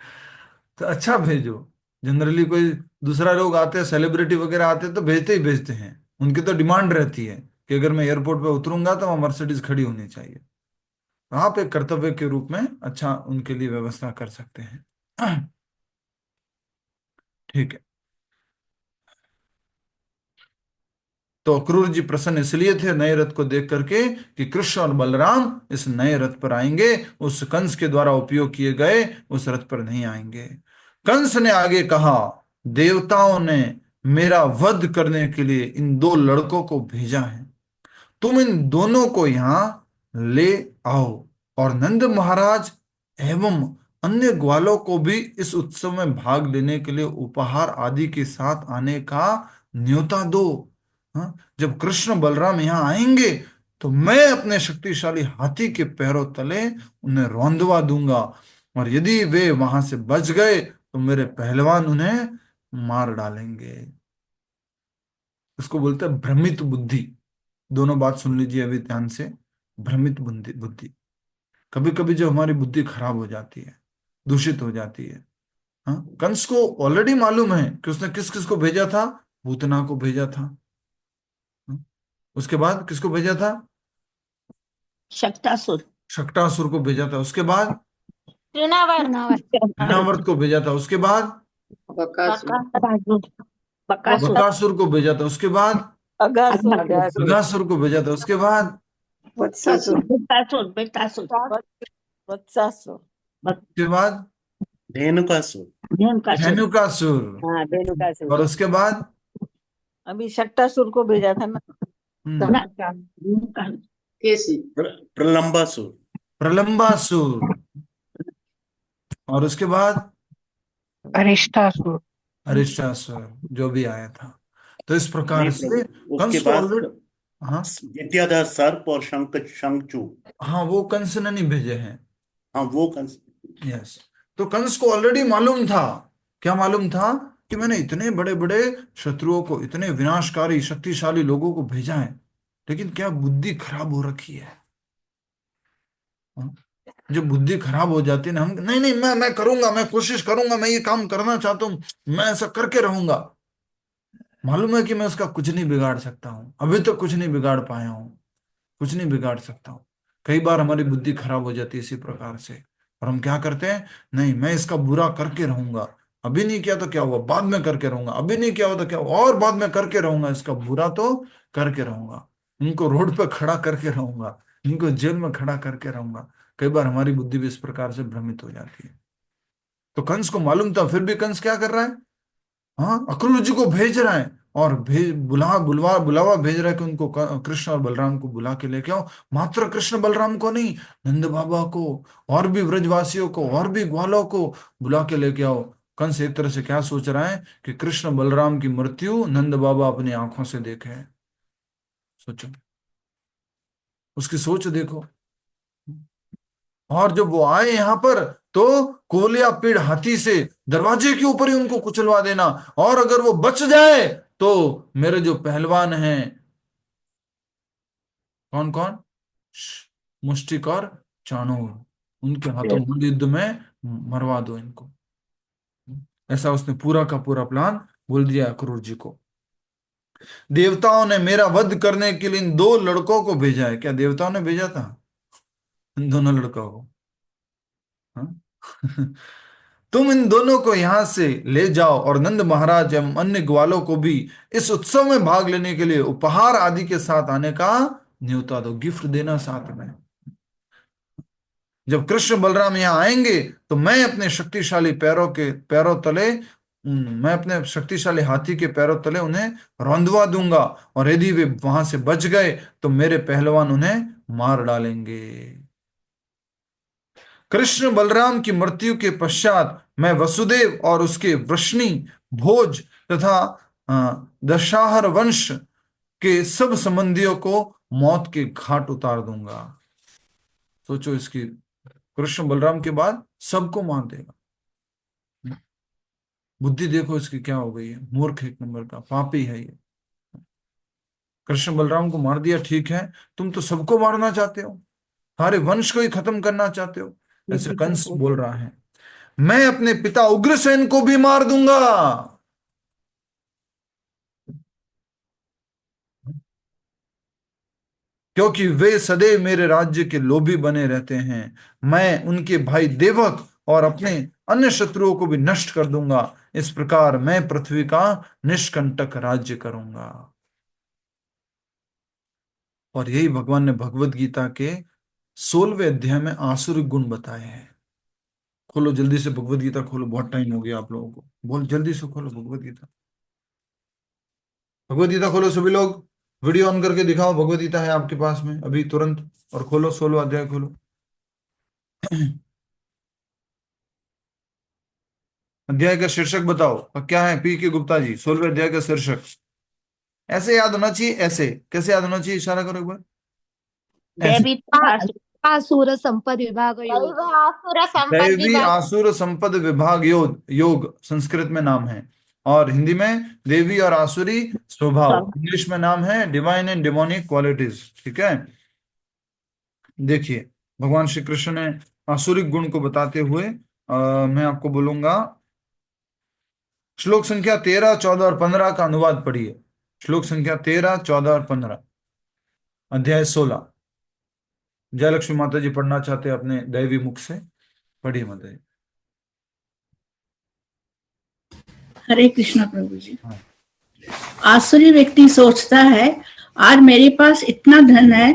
तो अच्छा भेजो। जनरली कोई दूसरा लोग आते हैं, सेलिब्रिटी वगैरह आते हैं, तो भेजते ही भेजते हैं, उनकी तो डिमांड रहती है कि अगर मैं एयरपोर्ट पे उतरूंगा तो वहां मर्सिडीज खड़ी होनी चाहिए। तो आप एक कर्तव्य के रूप में अच्छा उनके लिए व्यवस्था कर सकते हैं। ठीक है। तो अक्रूर जी प्रसन्न इसलिए थे नए रथ को देख करके कि कृष्ण और बलराम इस नए रथ पर आएंगे, उस कंस के द्वारा उपयोग किए गए उस रथ पर नहीं आएंगे। कंस ने आगे कहा, देवताओं ने मेरा वध करने के लिए इन दो लड़कों को भेजा है, तुम इन दोनों को यहां ले आओ, और नंद महाराज एवं अन्य ग्वालों को भी इस उत्सव में भाग लेने के लिए उपहार आदि के साथ आने का न्योता दो। हाँ? जब कृष्ण बलराम यहाँ आएंगे तो मैं अपने शक्तिशाली हाथी के पैरों तले उन्हें रौंदवा दूंगा, और यदि वे वहां से बच गए तो मेरे पहलवान उन्हें मार डालेंगे। इसको बोलते हैं भ्रमित बुद्धि। दोनों बात सुन लीजिए अभी ध्यान से। भ्रमित बुद्धि बुद्धि, कभी कभी जो हमारी बुद्धि खराब हो जाती है, दूषित हो जाती है। हाँ, कंस को ऑलरेडी मालूम है कि उसने किस किस को भेजा था, पूतना को भेजा था। हाँ? उसके बाद किसको भेजा था, शक्तासुर। शक्टासुर को भेजा था। उसके बाद तृणावर घृणावर्त को भेजा था। उसके बाद बकासुर। बकासुर। बकासुर को भेजा था। उसके बाद अगासुर। अगासुर को भेजा था। उसके बाद वत्सासुर। बेतासुर। बेतासुर। वत्सासुर। उसके बाद धेनुकासुर। धेनुकासुर। धेनुकासुर। हाँ, धेनुकासुर। और उसके बाद अभी शक्टासुर को भेजा था ना। धेनुकासुर। केसी। प्रलंबासुर। प्रलंबासुर। और उसके बाद अरिष्टासुर। अरिष्टासुर, जो भी आया था। तो इस प्रकार नहीं से प्रभु, उसके कंस को बाद ऑलरेडी, हाँ विद्याधर सर्प और शंखचू। हाँ, वो कंस ने नहीं भेजे हैं। हाँ वो कंस। यस। तो कंस को ऑलरेडी मालूम था, क्या मालूम था, कि मैंने इतने बड़े बड़े शत्रुओं को, इतने विनाशकारी शक्तिशाली लोगों को भेजा है, लेकिन क्या बुद्धि खराब हो रखी है। जब बुद्धि खराब हो जाती है ना, हम नहीं नहीं मैं करूंगा, मैं कोशिश करूंगा, मैं ये काम करना चाहता हूं, मैं ऐसा करके रहूंगा। मालूम है कि मैं उसका कुछ नहीं बिगाड़ सकता हूं, अभी तो कुछ नहीं बिगाड़ पाया हूं, कुछ नहीं बिगाड़ सकता हूं। कई बार हमारी बुद्धि खराब हो जाती है इसी प्रकार से, और हम क्या करते हैं, नहीं मैं इसका बुरा करके रहूंगा, अभी नहीं किया तो क्या हुआ, बाद में करके रहूंगा, अभी नहीं किया हो तो क्या हुआ, और बाद में करके रहूंगा, इसका बुरा तो करके रहूंगा, इनको रोड पे खड़ा करके रहूंगा, इनको जेल में खड़ा करके रहूंगा। कई बार हमारी बुद्धि भी इस प्रकार से भ्रमित हो जाती है। तो कंस को मालूम था, फिर भी कंस क्या कर रहा है, हाँ अक्रूर जी को भेज रहा है, और बुलावा भेज रहा है कि उनको कृष्ण और बलराम को बुला के लेके आओ। मात्र कृष्ण बलराम को नहीं, नंद बाबा को, और भी व्रजवासियों को, और भी ग्वालों को बुला के लेके आओ। कंस एक तरह से क्या सोच रहा है कि कृष्ण बलराम की मृत्यु नंद बाबा अपनी आंखों से देखे। सोचो, उसकी सोच देखो। और जब वो आए यहां पर, तो कोलिया पीड़ हाथी से दरवाजे के ऊपर ही उनको कुचलवा देना, और अगर वो बच जाए तो मेरे जो पहलवान हैं, कौन कौन, मुष्टिक और चाणूर, उनके हाथों मूल युद्ध में मरवा दो इनको। ऐसा उसने पूरा का पूरा प्लान बोल दिया अक्रूर जी को। देवताओं ने मेरा वध करने के लिए इन 2 लड़कों को भेजा है। क्या देवताओं ने भेजा था इन दोनों लड़कों को? हाँ? तुम इन दोनों को यहां से ले जाओ और नंद महाराज एवं अन्य ग्वालों को भी इस उत्सव में भाग लेने के लिए उपहार आदि के साथ आने का न्योता दो, गिफ्ट देना साथ में। जब कृष्ण बलराम यहां आएंगे तो मैं अपने शक्तिशाली मैं अपने शक्तिशाली हाथी के पैरों तले उन्हें रौंदवा दूंगा, और यदि वे वहां से बच गए तो मेरे पहलवान उन्हें मार डालेंगे। कृष्ण बलराम की मृत्यु के पश्चात मैं वसुदेव और उसके वृष्णि, भोज तथा दशाहर वंश के सब संबंधियों को मौत के घाट उतार दूंगा। सोचो, इसकी कृष्ण बलराम के बाद सबको मार देगा। बुद्धि देखो इसकी क्या हो गई है, मूर्ख एक नंबर का पापी है ये। कृष्ण बलराम को मार दिया, ठीक है, तुम तो सबको मारना चाहते हो, सारे वंश को ही खत्म करना चाहते हो। ऐसे कंस बोल रहा है, मैं अपने पिता उग्रसेन को भी मार दूंगा। क्योंकि वे सदैव मेरे राज्य के लोभी बने रहते हैं। मैं उनके भाई देवक और अपने अन्य शत्रुओं को भी नष्ट कर दूंगा। इस प्रकार मैं पृथ्वी का निष्कंटक राज्य करूंगा। और यही भगवान ने भगवत गीता के 16वें अध्याय में आसुरिक गुण बताए हैं। खोलो जल्दी से भगवत गीता खोलो, बहुत टाइम हो गया आप लोगों को, बोल जल्दी से खोलो भगवत गीता। भगवत गीता खोलो सभी लोग, वीडियो ऑन करके दिखाओ, भगवत गीता है आपके पास में अभी तुरंत, और खोलो 16वां अध्याय खोलो। अध्याय का शीर्षक बताओ क्या है पी के गुप्ता जी, 16वें अध्याय का शीर्षक ऐसे याद होना चाहिए। ऐसे कैसे याद होना चाहिए, इशारा करो एक बार। आसुर संपद विभाग योग। दैवी आसुर संपद विभाग योग संस्कृत में नाम है, और हिंदी में देवी और आसुरी स्वभाव, इंग्लिश में नाम है डिवाइन एंड डिमोनिक क्वालिटीज। ठीक है, देखिए भगवान श्री कृष्ण ने आसुरिक गुण को बताते हुए मैं आपको बोलूंगा, श्लोक संख्या 13, 14 और 15 का अनुवाद पढ़िए। श्लोक संख्या 13, 14 और 15, अध्याय 16। जयलक्ष्मी माता जी पढ़ना चाहते हैं अपने दैवी मुख से, पढ़िए माता जी। हरे कृष्णा प्रभु जी। आसुरी व्यक्ति सोचता है आज मेरे पास इतना धन है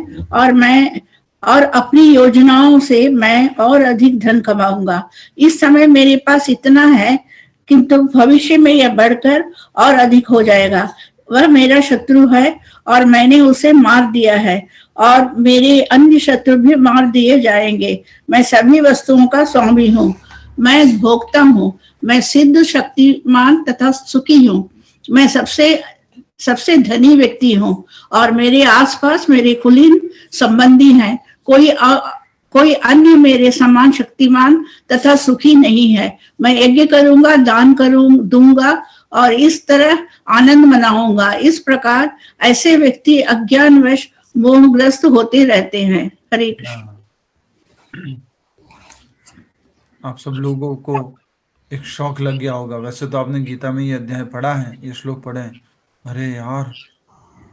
और अपनी योजनाओं से मैं और अधिक धन कमाऊंगा। इस समय मेरे पास इतना है, किंतु भविष्य में यह बढ़कर और अधिक हो जाएगा। वह मेरा शत्रु है और मैंने उसे मार दिया है, और मेरे अन्य शत्रु भी मार दिए जाएंगे। मैं सभी वस्तुओं का स्वामी हूँ, मैं भोक्ता हूँ, मैं सिद्ध, शक्तिमान तथा सुखी हूँ। मैं सबसे धनी व्यक्ति हूँ, और मेरे आसपास मेरे कुलीन संबंधी हैं। कोई अन्य मेरे समान शक्तिमान तथा सुखी नहीं है। मैं यज्ञ करूंगा, दान दूंगा और इस तरह आनंद मनाऊंगा। इस प्रकार ऐसे व्यक्ति अज्ञानवश मोहग्रस्त होते रहते हैं। हरे कृष्ण। आप सब लोगों को एक शौक लग गया होगा। वैसे तो आपने गीता में ये अध्याय पढ़ा है, ये श्लोक पढ़े हैं। अरे यार,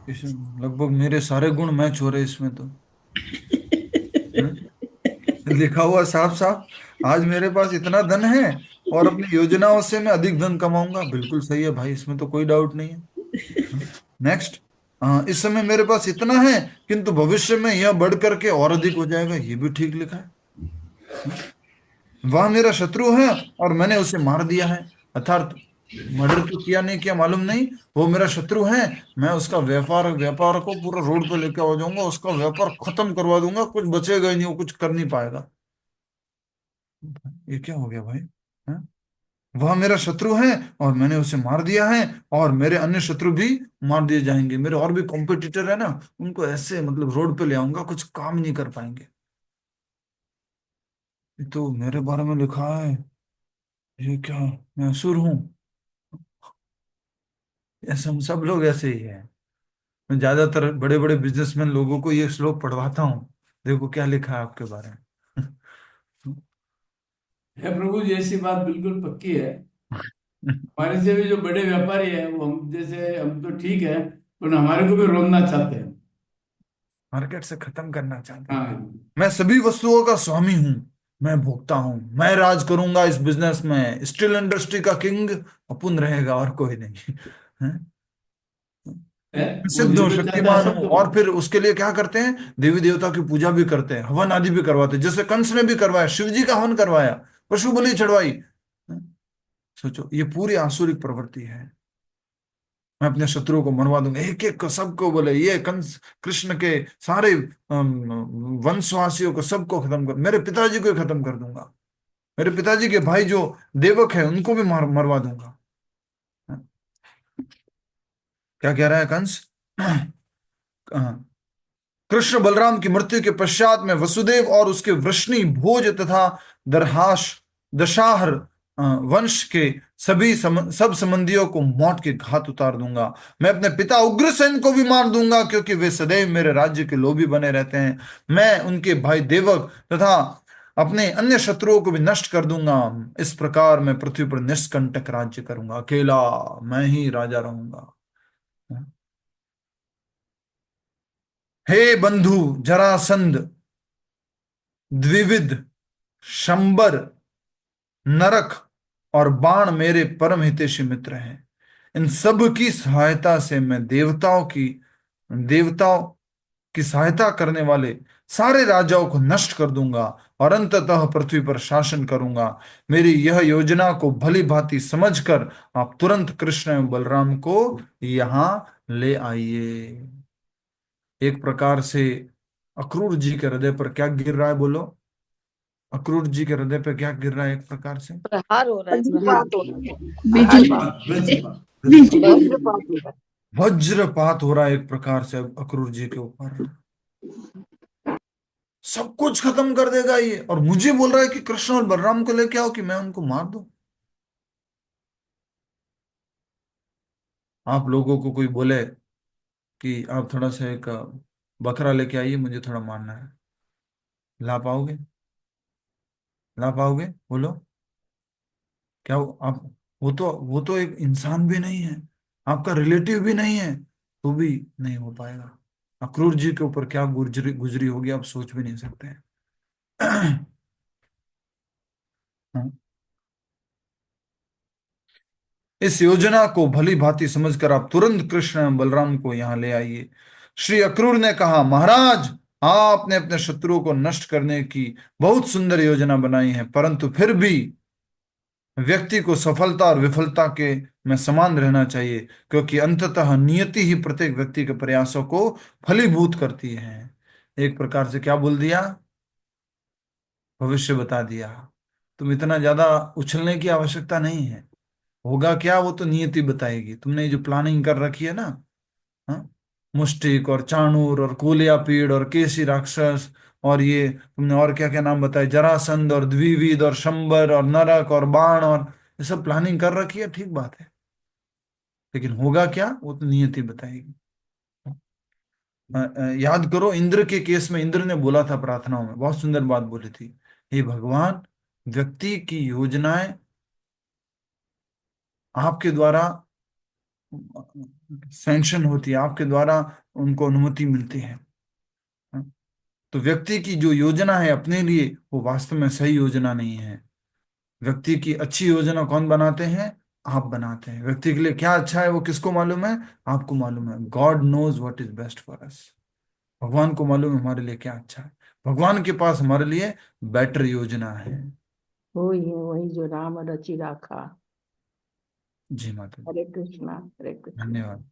इस लगभग मेरे सारे गुण मैच हो रहे इसमें तो। हम्म? लिखा हुआ साफ साफ, आज मेरे पास इतना धन है और अपनी योजनाओं से मैं अधिक धन कमाऊंगा। बिल्कुल सही है भाई, इसमें तो कोई डाउट नहीं है। नेक्स्ट, इस समय मेरे पास इतना है किंतु भविष्य में यह बढ़ करके और अधिक हो जाएगा, ये भी ठीक लिखा है। वह मेरा शत्रु है और मैंने उसे मार दिया है। अर्थात मर्डर तो किया नहीं किया मालूम नहीं, वो मेरा शत्रु है। मैं उसका व्यापार व्यापार को पूरा रोड पे लेके आ जाऊंगा, उसका व्यापार खत्म करवा दूंगा, कुछ बचेगा ही नहीं, वो कुछ कर नहीं पाएगा। ये क्या हो गया भाई? हैं? वह मेरा शत्रु है और मैंने उसे मार दिया है, और मेरे अन्य शत्रु भी मार दिए जाएंगे। मेरे और भी कॉम्पिटिटर है ना, उनको ऐसे मतलब रोड पे ले आऊंगा, कुछ काम नहीं कर पाएंगे। ये तो मेरे बारे में लिखा है। ये क्या, मैं असुर हूं? ऐसे हम सब लोग ऐसे ही हैं। मैं ज्यादातर बड़े बड़े बिजनेसमैन लोगों को ये श्लोक पढ़वाता हूँ, देखो क्या लिखा है आपके बारे में। है प्रभु जी, ऐसी बात बिल्कुल पक्की है। हमारे से भी जो बड़े व्यापारी हैं, वो हम जैसे, हम तो ठीक है, पर हमारे को भी रोकना चाहते हैं। मार्केट से खत्म करना चाहते हैं। हाँ, मैं सभी वस्तुओं का स्वामी हूं, मैं भोगता हूं, मैं राज करूंगा इस बिजनेस में, स्टील इंडस्ट्री का किंग अपुन रहेगा और कोई नहीं। हैं? है वो सिद्ध हूँ, जीवन चाहता है शक्तिमान हूँ। सबको। और फिर उसके लिए क्या करते हैं, देवी देवता की पूजा भी करते हैं, हवन आदि भी करवाते हैं, जैसे कंस ने भी करवाया, शिव जी का हवन करवाया, पशु बलि चढ़वाई। हैं? सोचो, ये पूरी आसुरिक प्रवृत्ति है। मैं अपने शत्रुओं को मरवा दूंगा, एक एक को, सबको, बोले ये कंस कृष्ण के सारे वंशवासियों को, सबको खत्म कर, मेरे पिताजी को ही खत्म कर दूंगा, मेरे पिताजी के भाई जो देवक है उनको भी मरवा दूंगा। क्या कह रहा है कंस? कृष्ण बलराम की मृत्यु के पश्चात में वसुदेव और उसके वृष्णि भोज तथा दरहाश दशाहर वंश के सब संबंधियों को मौत के घात उतार दूंगा। मैं अपने पिता उग्रसेन को भी मार दूंगा, क्योंकि वे सदैव मेरे राज्य के लोभी बने रहते हैं। मैं उनके भाई देवक तथा अपने अन्य शत्रुओं को भी नष्ट कर दूंगा। इस प्रकार मैं पृथ्वी पर निष्कंटक राज्य करूंगा, अकेला मैं ही राजा रहूंगा। हे बंधु जरासंध, द्विविद, शंबर, नरक और बाण मेरे परम हितैषी मित्र हैं। इन सब की सहायता से मैं देवताओं की सहायता करने वाले सारे राजाओं को नष्ट कर दूंगा और अंततः पृथ्वी पर शासन करूंगा। मेरी यह योजना को भली भांति समझकर आप तुरंत कृष्ण एवं बलराम को यहां ले आइए। एक प्रकार से अक्रूर जी के हृदय पर क्या गिर रहा है, बोलो? अक्रूर जी के हृदय पर क्या गिर रहा है? एक प्रकार से प्रहार हो रहा है, वज्रपात हो रहा है एक प्रकार से अक्रूर जी के ऊपर। सब कुछ खत्म कर देगा ये, और मुझे बोल रहा है कि कृष्ण और बलराम को लेके आओ कि मैं उनको मार दूं। आप लोगों को कोई बोले कि आप थोड़ा सा एक बकरा लेके आइए, मुझे थोड़ा मारना है, ला पाओगे? ला पाओगे? बोलो। क्या आप, वो तो एक इंसान भी नहीं है, आपका रिलेटिव भी नहीं है, तो भी नहीं हो पाएगा। अक्रूर जी के ऊपर क्या गुजरी गुजरी होगी, आप सोच भी नहीं सकते हैं। हाँ। इस योजना को भली भांति समझकर आप तुरंत कृष्ण एवं बलराम को यहां ले आइए। श्री अक्रूर ने कहा, महाराज, आपने अपने शत्रुओं को नष्ट करने की बहुत सुंदर योजना बनाई है, परंतु फिर भी व्यक्ति को सफलता और विफलता के में समान रहना चाहिए, क्योंकि अंततः नियति ही प्रत्येक व्यक्ति के प्रयासों को फलीभूत करती है। एक प्रकार से क्या बोल दिया? भविष्य बता दिया। तुम इतना ज्यादा उछलने की आवश्यकता नहीं है, होगा क्या वो तो नियति बताएगी। तुमने जो प्लानिंग कर रखी है ना, हाँ, मुष्टिक और चाणूर और कोलिया पीड़ और केसी राक्षस, और ये तुमने और क्या क्या नाम बताए, जरासंध और द्विविद और शंबर और नरक और बाण, और ये सब प्लानिंग कर रखी है, ठीक बात है, लेकिन होगा क्या वो तो नियति बताएगी। याद करो, इंद्र के केस में इंद्र ने बोला था प्रार्थनाओं में, बहुत सुंदर बात बोली थी, हे भगवान, व्यक्ति की योजनाएं आपके द्वारा सैंक्शन होती है, आपके द्वारा उनको अनुमति मिलती है। तो व्यक्ति की जो योजना है अपने लिए, वो वास्तव में सही योजना नहीं है। व्यक्ति की अच्छी योजना कौन बनाते हैं? आप बनाते हैं। व्यक्ति के लिए क्या अच्छा है वो किसको मालूम है? आपको मालूम है। God knows what is best for us. भगवान को मालूम है हमारे लिए क्या अच्छा है। भगवान के पास हमारे लिए बेटर योजना है। वही है, वही जो राम रचि राखा। जी माता जी, हरे कृष्णा, हरे कृष्णा। धन्यवाद।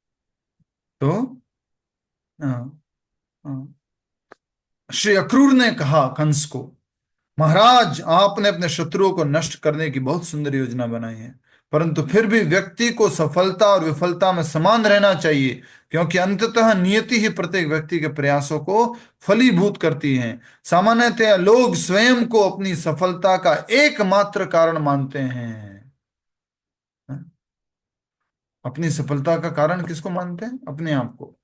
तो अ, अ, श्री अक्रूर ने कहा कंस को, महाराज, आपने अपने शत्रुओं को नष्ट करने की बहुत सुंदर योजना बनाई है, परंतु फिर भी व्यक्ति को सफलता और विफलता में समान रहना चाहिए, क्योंकि अंततः नियति ही प्रत्येक व्यक्ति के प्रयासों को फलीभूत करती है। सामान्यतः लोग स्वयं को अपनी सफलता का एकमात्र कारण मानते हैं। अपनी सफलता का कारण किसको मानते हैं? अपने आप को।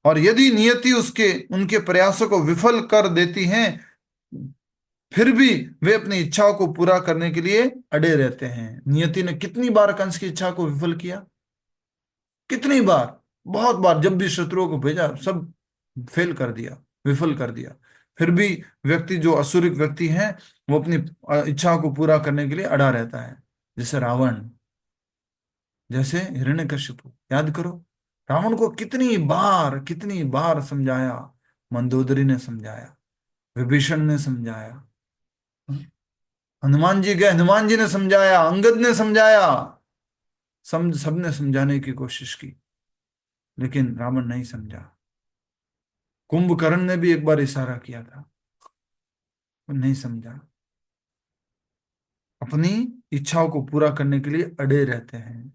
और यदि नियति उसके उनके प्रयासों को विफल कर देती है, फिर भी वे अपनी इच्छाओं को पूरा करने के लिए अड़े रहते हैं। नियति ने कितनी बार कंस की इच्छा को विफल किया? कितनी बार? बहुत बार। जब भी शत्रुओं को भेजा, सब फेल कर दिया, विफल कर दिया। फिर भी व्यक्ति, जो असुरिक व्यक्ति है, वो अपनी इच्छाओं को पूरा करने के लिए अड़ा रहता है। जैसे रावण, जैसे हिरण्यकशिपु। याद करो, रावण को कितनी बार समझाया। मंदोदरी ने समझाया, विभीषण ने समझाया, हनुमान जी गए, हनुमान जी ने समझाया, अंगद ने समझाया, सबने समझाने की कोशिश की, लेकिन रावण नहीं समझा। कुंभकर्ण ने भी एक बार इशारा किया था, वो नहीं समझा। अपनी इच्छाओं को पूरा करने के लिए अड़े रहते हैं।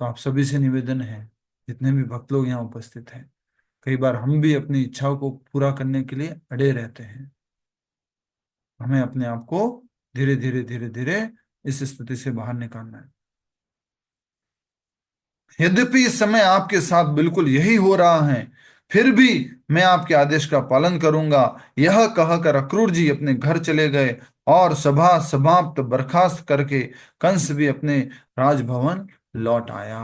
तो आप सभी से निवेदन है, जितने भी भक्त लोग यहाँ उपस्थित हैं, कई बार हम भी अपनी इच्छाओं को पूरा करने के लिए अड़े रहते हैं। हमें अपने आप को धीरे धीरे धीरे धीरे इस स्थिति से बाहर निकालना है। यद्यपि इस समय आपके साथ बिल्कुल यही हो रहा है, फिर भी मैं आपके आदेश का पालन करूंगा। यह कहकर अक्रूर जी अपने घर चले गए और सभा समाप्त बर्खास्त करके कंस भी अपने राजभवन लौट आया।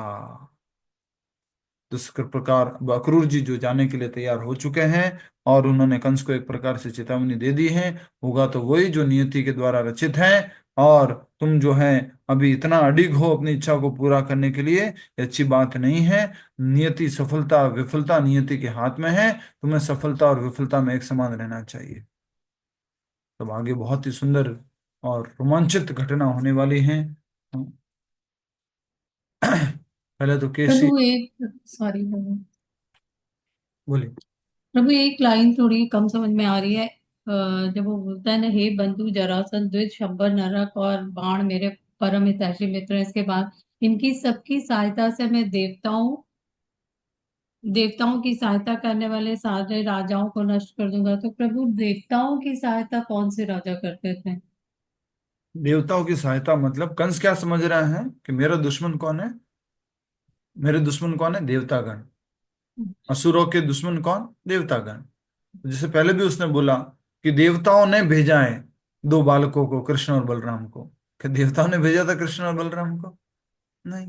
तो इस प्रकार अब अक्रूर जी जो जाने के लिए तैयार हो चुके हैं, और उन्होंने कंस को एक प्रकार से चेतावनी दे दी है, होगा तो वही जो नियति के द्वारा रचित है। और तुम जो है अभी इतना अडिग हो अपनी इच्छा को पूरा करने के लिए, ये अच्छी बात नहीं है। नियति, सफलता विफलता नियति के हाथ में है। तुम्हें सफलता और विफलता में एक समान रहना चाहिए। तब आगे बहुत ही सुंदर और रोमांचित घटना होने वाली है। पहले तो केसी, प्रभु एक सॉरी प्रभु बोलिए। प्रभु एक लाइन थोड़ी कम समझ में आ रही है। जब वो बोलता है ना, हे बंधु जरासंध द्विज शंबर नरक और बाण मेरे परम हितैषी मित्र हैं। इसके बाद इनकी सबकी सहायता से मैं देवताओं की सहायता करने वाले सारे राजाओं को नष्ट कर दूंगा। तो प्रभु, देवताओं की सहायता कौन से राजा करते थे? देवताओं की सहायता मतलब कंस क्या समझ रहा है कि मेरा दुश्मन कौन है? मेरे दुश्मन कौन है? देवतागण। असुरों के दुश्मन कौन? देवतागण। जैसे पहले भी उसने बोला कि देवताओं ने भेजा है दो बालकों को, कृष्ण और बलराम को। क्या देवताओं ने भेजा था कृष्ण और बलराम को? नहीं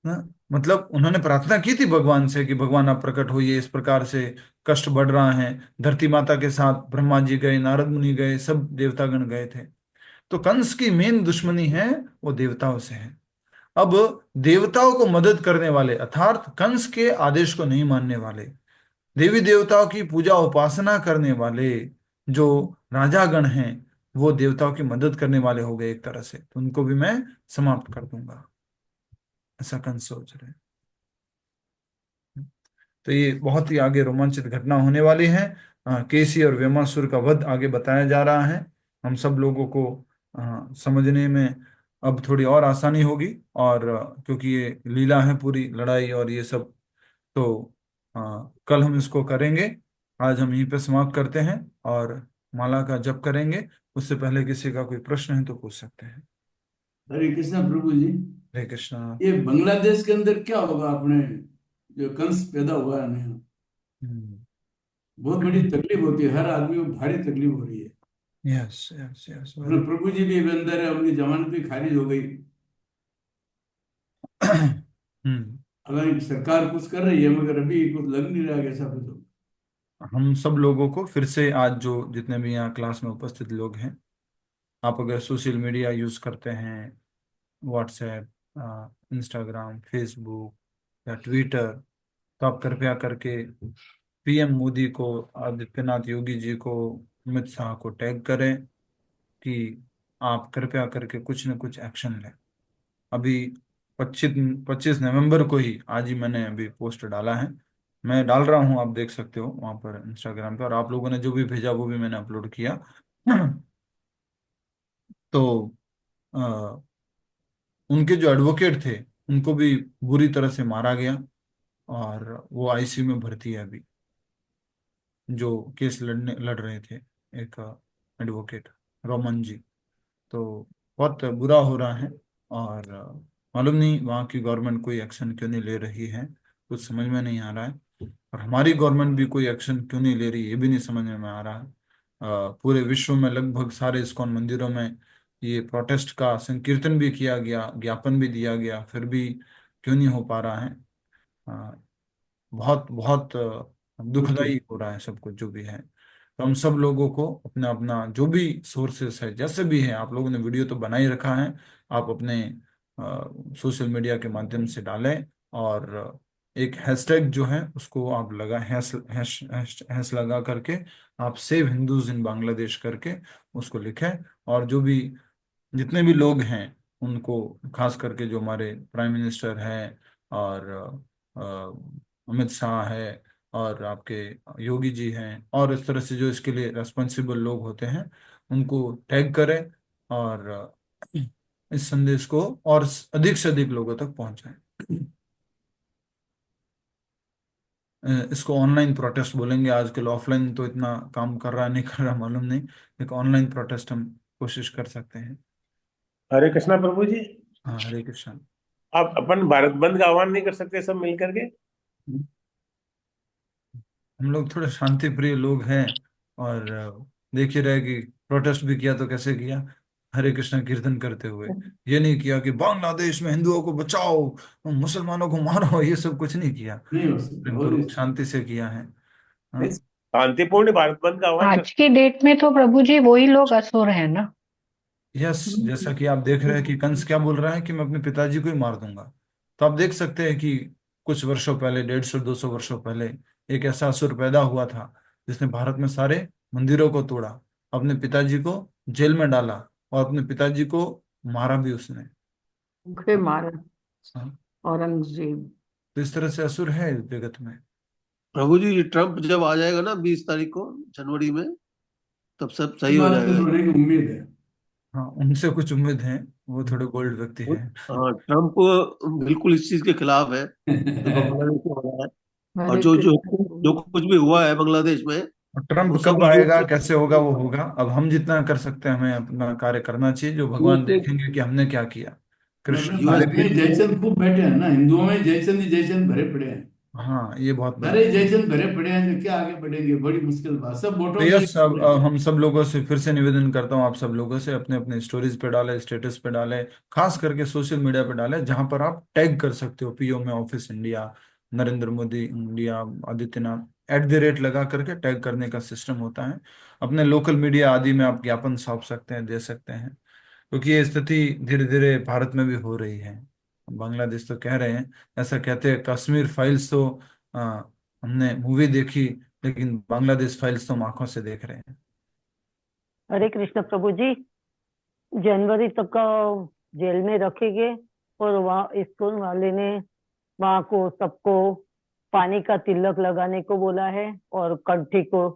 ना। मतलब उन्होंने प्रार्थना की थी भगवान से कि भगवान आप प्रकट होइए, इस प्रकार से कष्ट बढ़ रहा है। धरती माता के साथ ब्रह्मा जी गए, नारद मुनि गए, सब देवतागण गए थे। तो कंस की मेन दुश्मनी है वो देवताओं से है। अब देवताओं को मदद करने वाले, अर्थात कंस के आदेश को नहीं मानने वाले, देवी देवताओं की पूजा उपासना करने वाले जो राजागण हैं, वो देवताओं की मदद करने वाले हो गए एक तरह से। तो उनको भी मैं समाप्त कर दूंगा, ऐसा कंस सोच रहे हैं। तो ये बहुत ही आगे रोमांचित घटना होने वाली है। केसी और व्यमासुर का वध आगे बताया जा रहा है। हम सब लोगों को समझने में अब थोड़ी और आसानी होगी। और क्योंकि ये लीला है पूरी लड़ाई और ये सब, तो कल हम इसको करेंगे। आज हम यहीं पे समाप्त करते हैं और माला का जप करेंगे। उससे पहले किसी का कोई प्रश्न है तो पूछ सकते हैं। हरे कृष्णा प्रभु जी। हरे कृष्णा। ये बांग्लादेश के अंदर क्या होगा? अपने जो कंस पैदा हुआ है ना, हम्म। बहुत बड़ी तकलीफ होती है, हर आदमी को भारी तकलीफ हो रही है। यस यस यस, अपने वेरी। प्रभु जी भी अभी अंदर है, उनकी जमानत भी खारिज हो गई। हम्म। हालांकि सरकार कुछ कर रही है, मगर अभी कुछ लग नहीं रहा कि ऐसा कुछ हो। हम सब लोगों को फिर से आज जो जितने भी यहाँ क्लास में उपस्थित लोग हैं, आप अगर सोशल मीडिया यूज करते हैं, व्हाट्सएप, इंस्टाग्राम, फेसबुक या ट्विटर, तो आप कृपया करके पीएम मोदी को, आदित्यनाथ योगी जी को, अमित शाह को टैग करें कि आप कृपया करके कुछ न कुछ एक्शन लें। अभी 25 नवंबर को ही, आज ही मैंने अभी पोस्ट डाला है, मैं डाल रहा हूँ, आप देख सकते हो वहां पर इंस्टाग्राम पे, और आप लोगों ने जो भी भेजा वो भी मैंने अपलोड किया। तो अ, उनके जो एडवोकेट थे उनको भी बुरी तरह से मारा गया, और वो आईसीयू में भर्ती है अभी, जो केस लड़ रहे थे, एक एडवोकेट रोमन जी। तो बहुत बुरा हो रहा है, और मालूम नहीं वहाँ की गवर्नमेंट कोई एक्शन क्यों नहीं ले रही है, कुछ समझ में नहीं आ रहा है। और हमारी गवर्नमेंट भी कोई एक्शन क्यों नहीं ले रही, ये भी नहीं समझ में आ रहा है। पूरे विश्व में लगभग सारे इस्कॉन मंदिरों में ये प्रोटेस्ट का संकीर्तन भी किया गया, ज्ञापन भी दिया गया, फिर भी क्यों नहीं हो पा रहा है। बहुत बहुत दुखदाई हो रहा है सब कुछ जो भी है। तो हम सब लोगों को अपना अपना जो भी सोर्सेस है, जैसे भी है, आप लोगों ने वीडियो तो बना ही रखा है, आप अपने सोशल मीडिया के माध्यम से डालें, और एक हैशटैग जो है उसको आप लगा, हैश हैश हैश हैश लगा करके आप सेव हिंदूज इन बांग्लादेश करके उसको लिखें। और जो भी जितने भी लोग हैं उनको, खास करके जो हमारे प्राइम मिनिस्टर हैं, और अमित शाह है, और आपके योगी जी हैं, और इस तरह से जो इसके लिए रेस्पॉन्सिबल लोग होते हैं, उनको टैग करें, और इस संदेश को और अधिक से अधिक लोगों तक पहुंचाएं। इसको ऑनलाइन प्रोटेस्ट बोलेंगे आजकल, ऑफलाइन तो इतना काम कर रहा नहीं कर रहा मालूम नहीं, एक ऑनलाइन प्रोटेस्ट हम कोशिश कर सकते हैं। हरे कृष्णा प्रभु जी। हाँ, हरे कृष्ण। आप अपन भारत बंद का आह्वान नहीं कर सकते सब मिल करके? हम लोग थोड़े शांति प्रिय लोग हैं, और देख ही रहे कि प्रोटेस्ट भी किया तो कैसे किया, हरे कृष्ण कीर्तन करते हुए। ये नहीं किया कि बांग्लादेश में हिंदुओं को बचाओ, मुसलमानों को मारो, ये सब कुछ नहीं किया, नहीं हो सकता, हो नहीं पूर्वक सकता। शांति से किया है। हाँ। नहीं, शांतिपूर्ण भारत बंद का आह्वान कर। आज की डेट में तो प्रभु जी वही लोग असुर है ना। यस, जैसा कि आप देख रहे हैं कि कंस क्या बोल रहा है कि मैं अपने पिताजी को ही मार दूंगा। तो आप देख सकते हैं कि कुछ वर्षों पहले, 150-200 वर्षों पहले, एक ऐसा असुर पैदा हुआ था जिसने भारत में सारे मंदिरों को तोड़ा, अपने पिताजी को जेल में डाला, और अपने पिताजी को मारा भी उसने। भूखे मारे हाँ। औरंगजेब। तो इस तरह से असुर है इस जगत में। प्रभु जी, ये ट्रम्प जब आ जाएगा ना 20 तारीख को जनवरी में, तब सब इस सही हो बात से जाएगा। होने की उम्मीद है। हाँ, उनसे कुछ उम्मीद है, वो थोड़े बोल्ड व्यक्ति हैं। हाँ, ट्रम्प बिल्कुल इस चीज के खिलाफ है जो बांग्लादेश में हो रहा है। और हरे जो जो कृष्ण जो प्रभु। कुछ भी हुआ है बांग्लादेश में, और ट्रम्प वो कब सब आएगा, यूएस कैसे होगा, वो होगा। अब हम जितना कर सकते हैं, हमें अपना कार्य करना चाहिए, जो भगवान के देखेंगे कि हमने क्या किया। और कृष्ण अपने यूएस भारत हमारे में जयचंद खूब बैठे हैं ना, हिंदुओं में जयचंद ही जयचंद भरे पड़े हैं। हाँ, ये बहुत बड़ी सारे बात। जयचंद भरे पड़े हैं, जो क्या आगे बढ़ेंगे, बड़ी मुश्किल बात, सब तो वोटों के यस, लिए अब हम सब लोगों से फिर से निवेदन करता हूँ, आप सब लोगों से अपने अपने स्टोरीज पे डालें, स्टेटस पे डालें, खास करके सोशल मीडिया पे डालें, जहां पर आप टैग कर सकते हो, पीओ में office India, Narendra Modi India, Adityanath, लगा करके टैग करने का सिस्टम होता है। अपने लोकल मीडिया आदि में आप ज्ञापन सौंप सकते हैं, दे सकते हैं, क्योंकि ये स्थिति धीरे धीरे भारत में भी हो रही है। बांग्लादेश तो कह रहे हैं, ऐसा कहते हैं, कश्मीर फाइल्स तो आ, हमने मूवी देखी, लेकिन बांग्लादेश फाइल्स तो हम आंखों से देख रहे हैं। हरे कृष्ण प्रभु जी। जनवरी तक का जेल में रखेंगे, और वहाँ स्कूल वाले ने वहाँ को सबको पानी का तिलक लगाने को बोला है, और कंठी को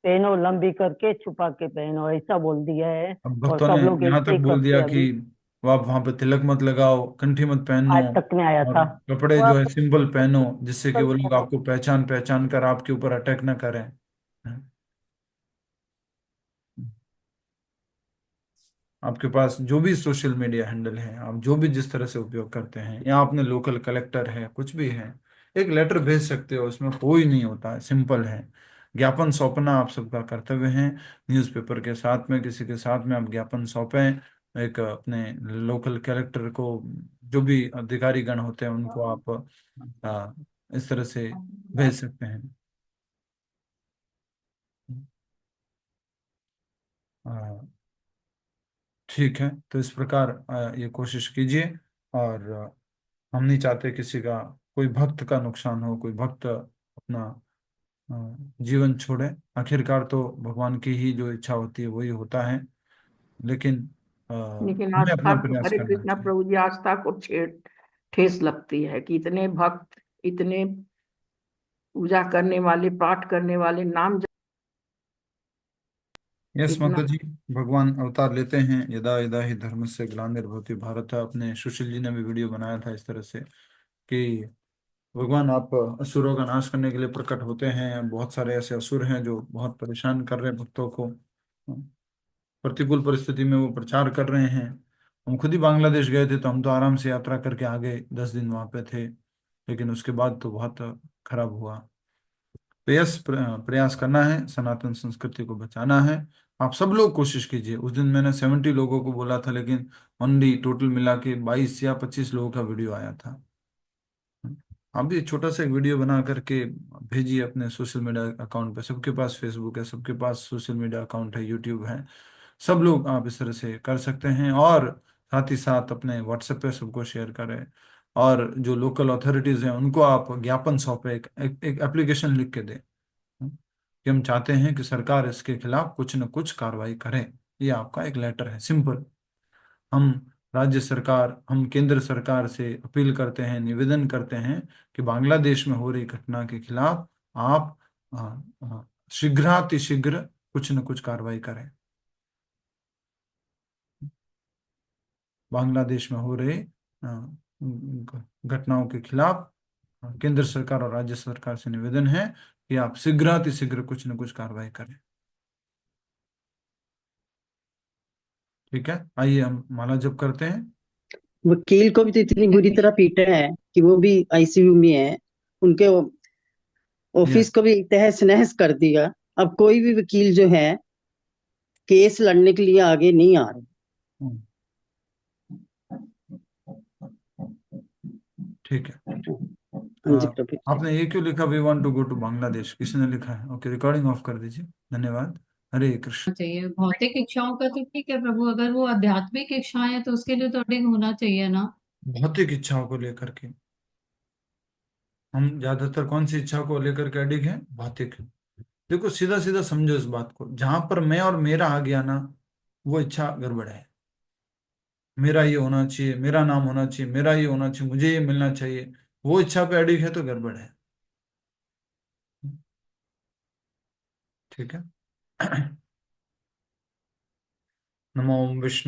पहनो, लंबी करके छुपा के पहनो, ऐसा बोल दिया है। अब और भक्तों ने सब लोग यहाँ ऐसे तक ही बोल करते दिया हैं कि अभी। वो आप वहां पे तिलक मत लगाओ, कंठी मत पहनो, आज तक में आया और था। कपड़े वो जो आप है सिंपल पहनो, जिससे कि वो लोग आपको पहचान पहचान कर आपके ऊपर अटैक ना करें। आपके पास जो भी सोशल मीडिया हैंडल है, आप जो भी जिस तरह से उपयोग करते हैं, या अपने लोकल कलेक्टर है, कुछ भी है, एक लेटर भेज सकते हो, उसमें कोई नहीं होता है, सिंपल है। ज्ञापन सौंपना आप सबका कर्तव्य है। न्यूज़पेपर के साथ में, किसी के साथ में आप ज्ञापन सौंपें, एक अपने लोकल कलेक्टर को, जो भी अधिकारी गण होते हैं उनको आप आ, इस तरह से भेज सकते हैं। आ, ठीक है, तो इस प्रकार ये कोशिश कीजिए। और हम नहीं चाहते किसी का, कोई भक्त का नुकसान हो, कोई भक्त अपना जीवन छोड़े। आखिरकार तो भगवान की ही जो इच्छा होती है वही होता है, लेकिन लेकिन हमें अपना आस्था प्रयास हरे करना कृष्णा चाहिए। प्रभु जी, आस्था को ठेस लगती है कि इतने भक्त, इतने पूजा करने वाले, पाठ करने वाले, नाम यस इतना। माता जी, भगवान अवतार लेते हैं। यदा यदा ही धर्म से ग्लानिर्भवति भारत, अपने सुशील जी ने भी वीडियो बनाया था इस तरह से कि भगवान आप असुरों का नाश करने के लिए प्रकट होते हैं। बहुत सारे ऐसे असुर हैं जो बहुत परेशान कर रहे हैं भक्तों को, प्रतिकूल परिस्थिति में वो प्रचार कर रहे हैं। हम खुद ही बांग्लादेश गए थे, तो हम तो आराम से यात्रा करके आ गए, 10 दिन वहां पे थे, लेकिन उसके बाद तो बहुत खराब हुआ। तो यस, प्रयास करना है, सनातन संस्कृति को बचाना है। आप सब लोग कोशिश कीजिए। उस दिन मैंने 70 लोगों को बोला था, लेकिन ओनली टोटल मिला के 22 या 25 लोगों का वीडियो आया था। आप भी छोटा सा एक वीडियो बना करके भेजिए अपने सोशल मीडिया अकाउंट पे। सबके पास फेसबुक है, सबके पास सोशल मीडिया अकाउंट है, यूट्यूब है, सब लोग आप इस तरह से कर सकते हैं। और साथ ही साथ अपने व्हाट्सएप पे सबको शेयर करें। और जो लोकल अथॉरिटीज हैं उनको आप ज्ञापन सौंपे, एक एप्लीकेशन लिख के दें कि हम चाहते हैं कि सरकार इसके खिलाफ कुछ न कुछ कार्रवाई करे। ये आपका एक लेटर है, सिंपल। हम राज्य सरकार, हम केंद्र सरकार से अपील करते हैं, निवेदन करते हैं कि बांग्लादेश में हो रही घटना के खिलाफ आप शीघ्रातिशीघ्र कुछ न कुछ कार्रवाई करें। बांग्लादेश में हो रहे घटनाओं के खिलाफ केंद्र सरकार और राज्य सरकार से निवेदन है कि आप शीघ्रातिशीघ्र कुछ न कुछ कार्रवाई करें। ठीक है, आइए हम माला जप करते हैं। वकील को भी तो इतनी बुरी तरह पीटा है कि वो भी आईसीयू में है। उनके ऑफिस यस। को भी तहस नहस कर दिया। अब कोई भी वकील जो है केस लड़ने के लिए आगे नहीं आ रहे। ठीक है। हाँ जी प्रभु। आपने ये क्यों लिखा, we want to go to Bangladesh? किसने लिखा है? ओके, रिकॉर्डिंग ऑफ कर दीजिए। धन्यवाद। हरे कृष्ण। चाहिए भौतिक इच्छाओं का तो ठीक है प्रभु, अगर वो आध्यात्मिक इच्छाएं हैं तो उसके लिए तो अडिग होना चाहिए ना। भौतिक इच्छाओं को लेकर के हम ज्यादातर कौन सी इच्छा को लेकर के अडिग हैं? भौतिक। देखो, सीधा सीधा समझो इस बात को, जहां पर मैं और मेरा आ गया ना, वो इच्छा गड़बड़ है। मेरा ये होना चाहिए, मेरा नाम होना चाहिए, मेरा ये होना चाहिए, मुझे ये मिलना चाहिए, वो इच्छा पे अडिग है तो गड़बड़ है। ठीक है। नमो विष्णु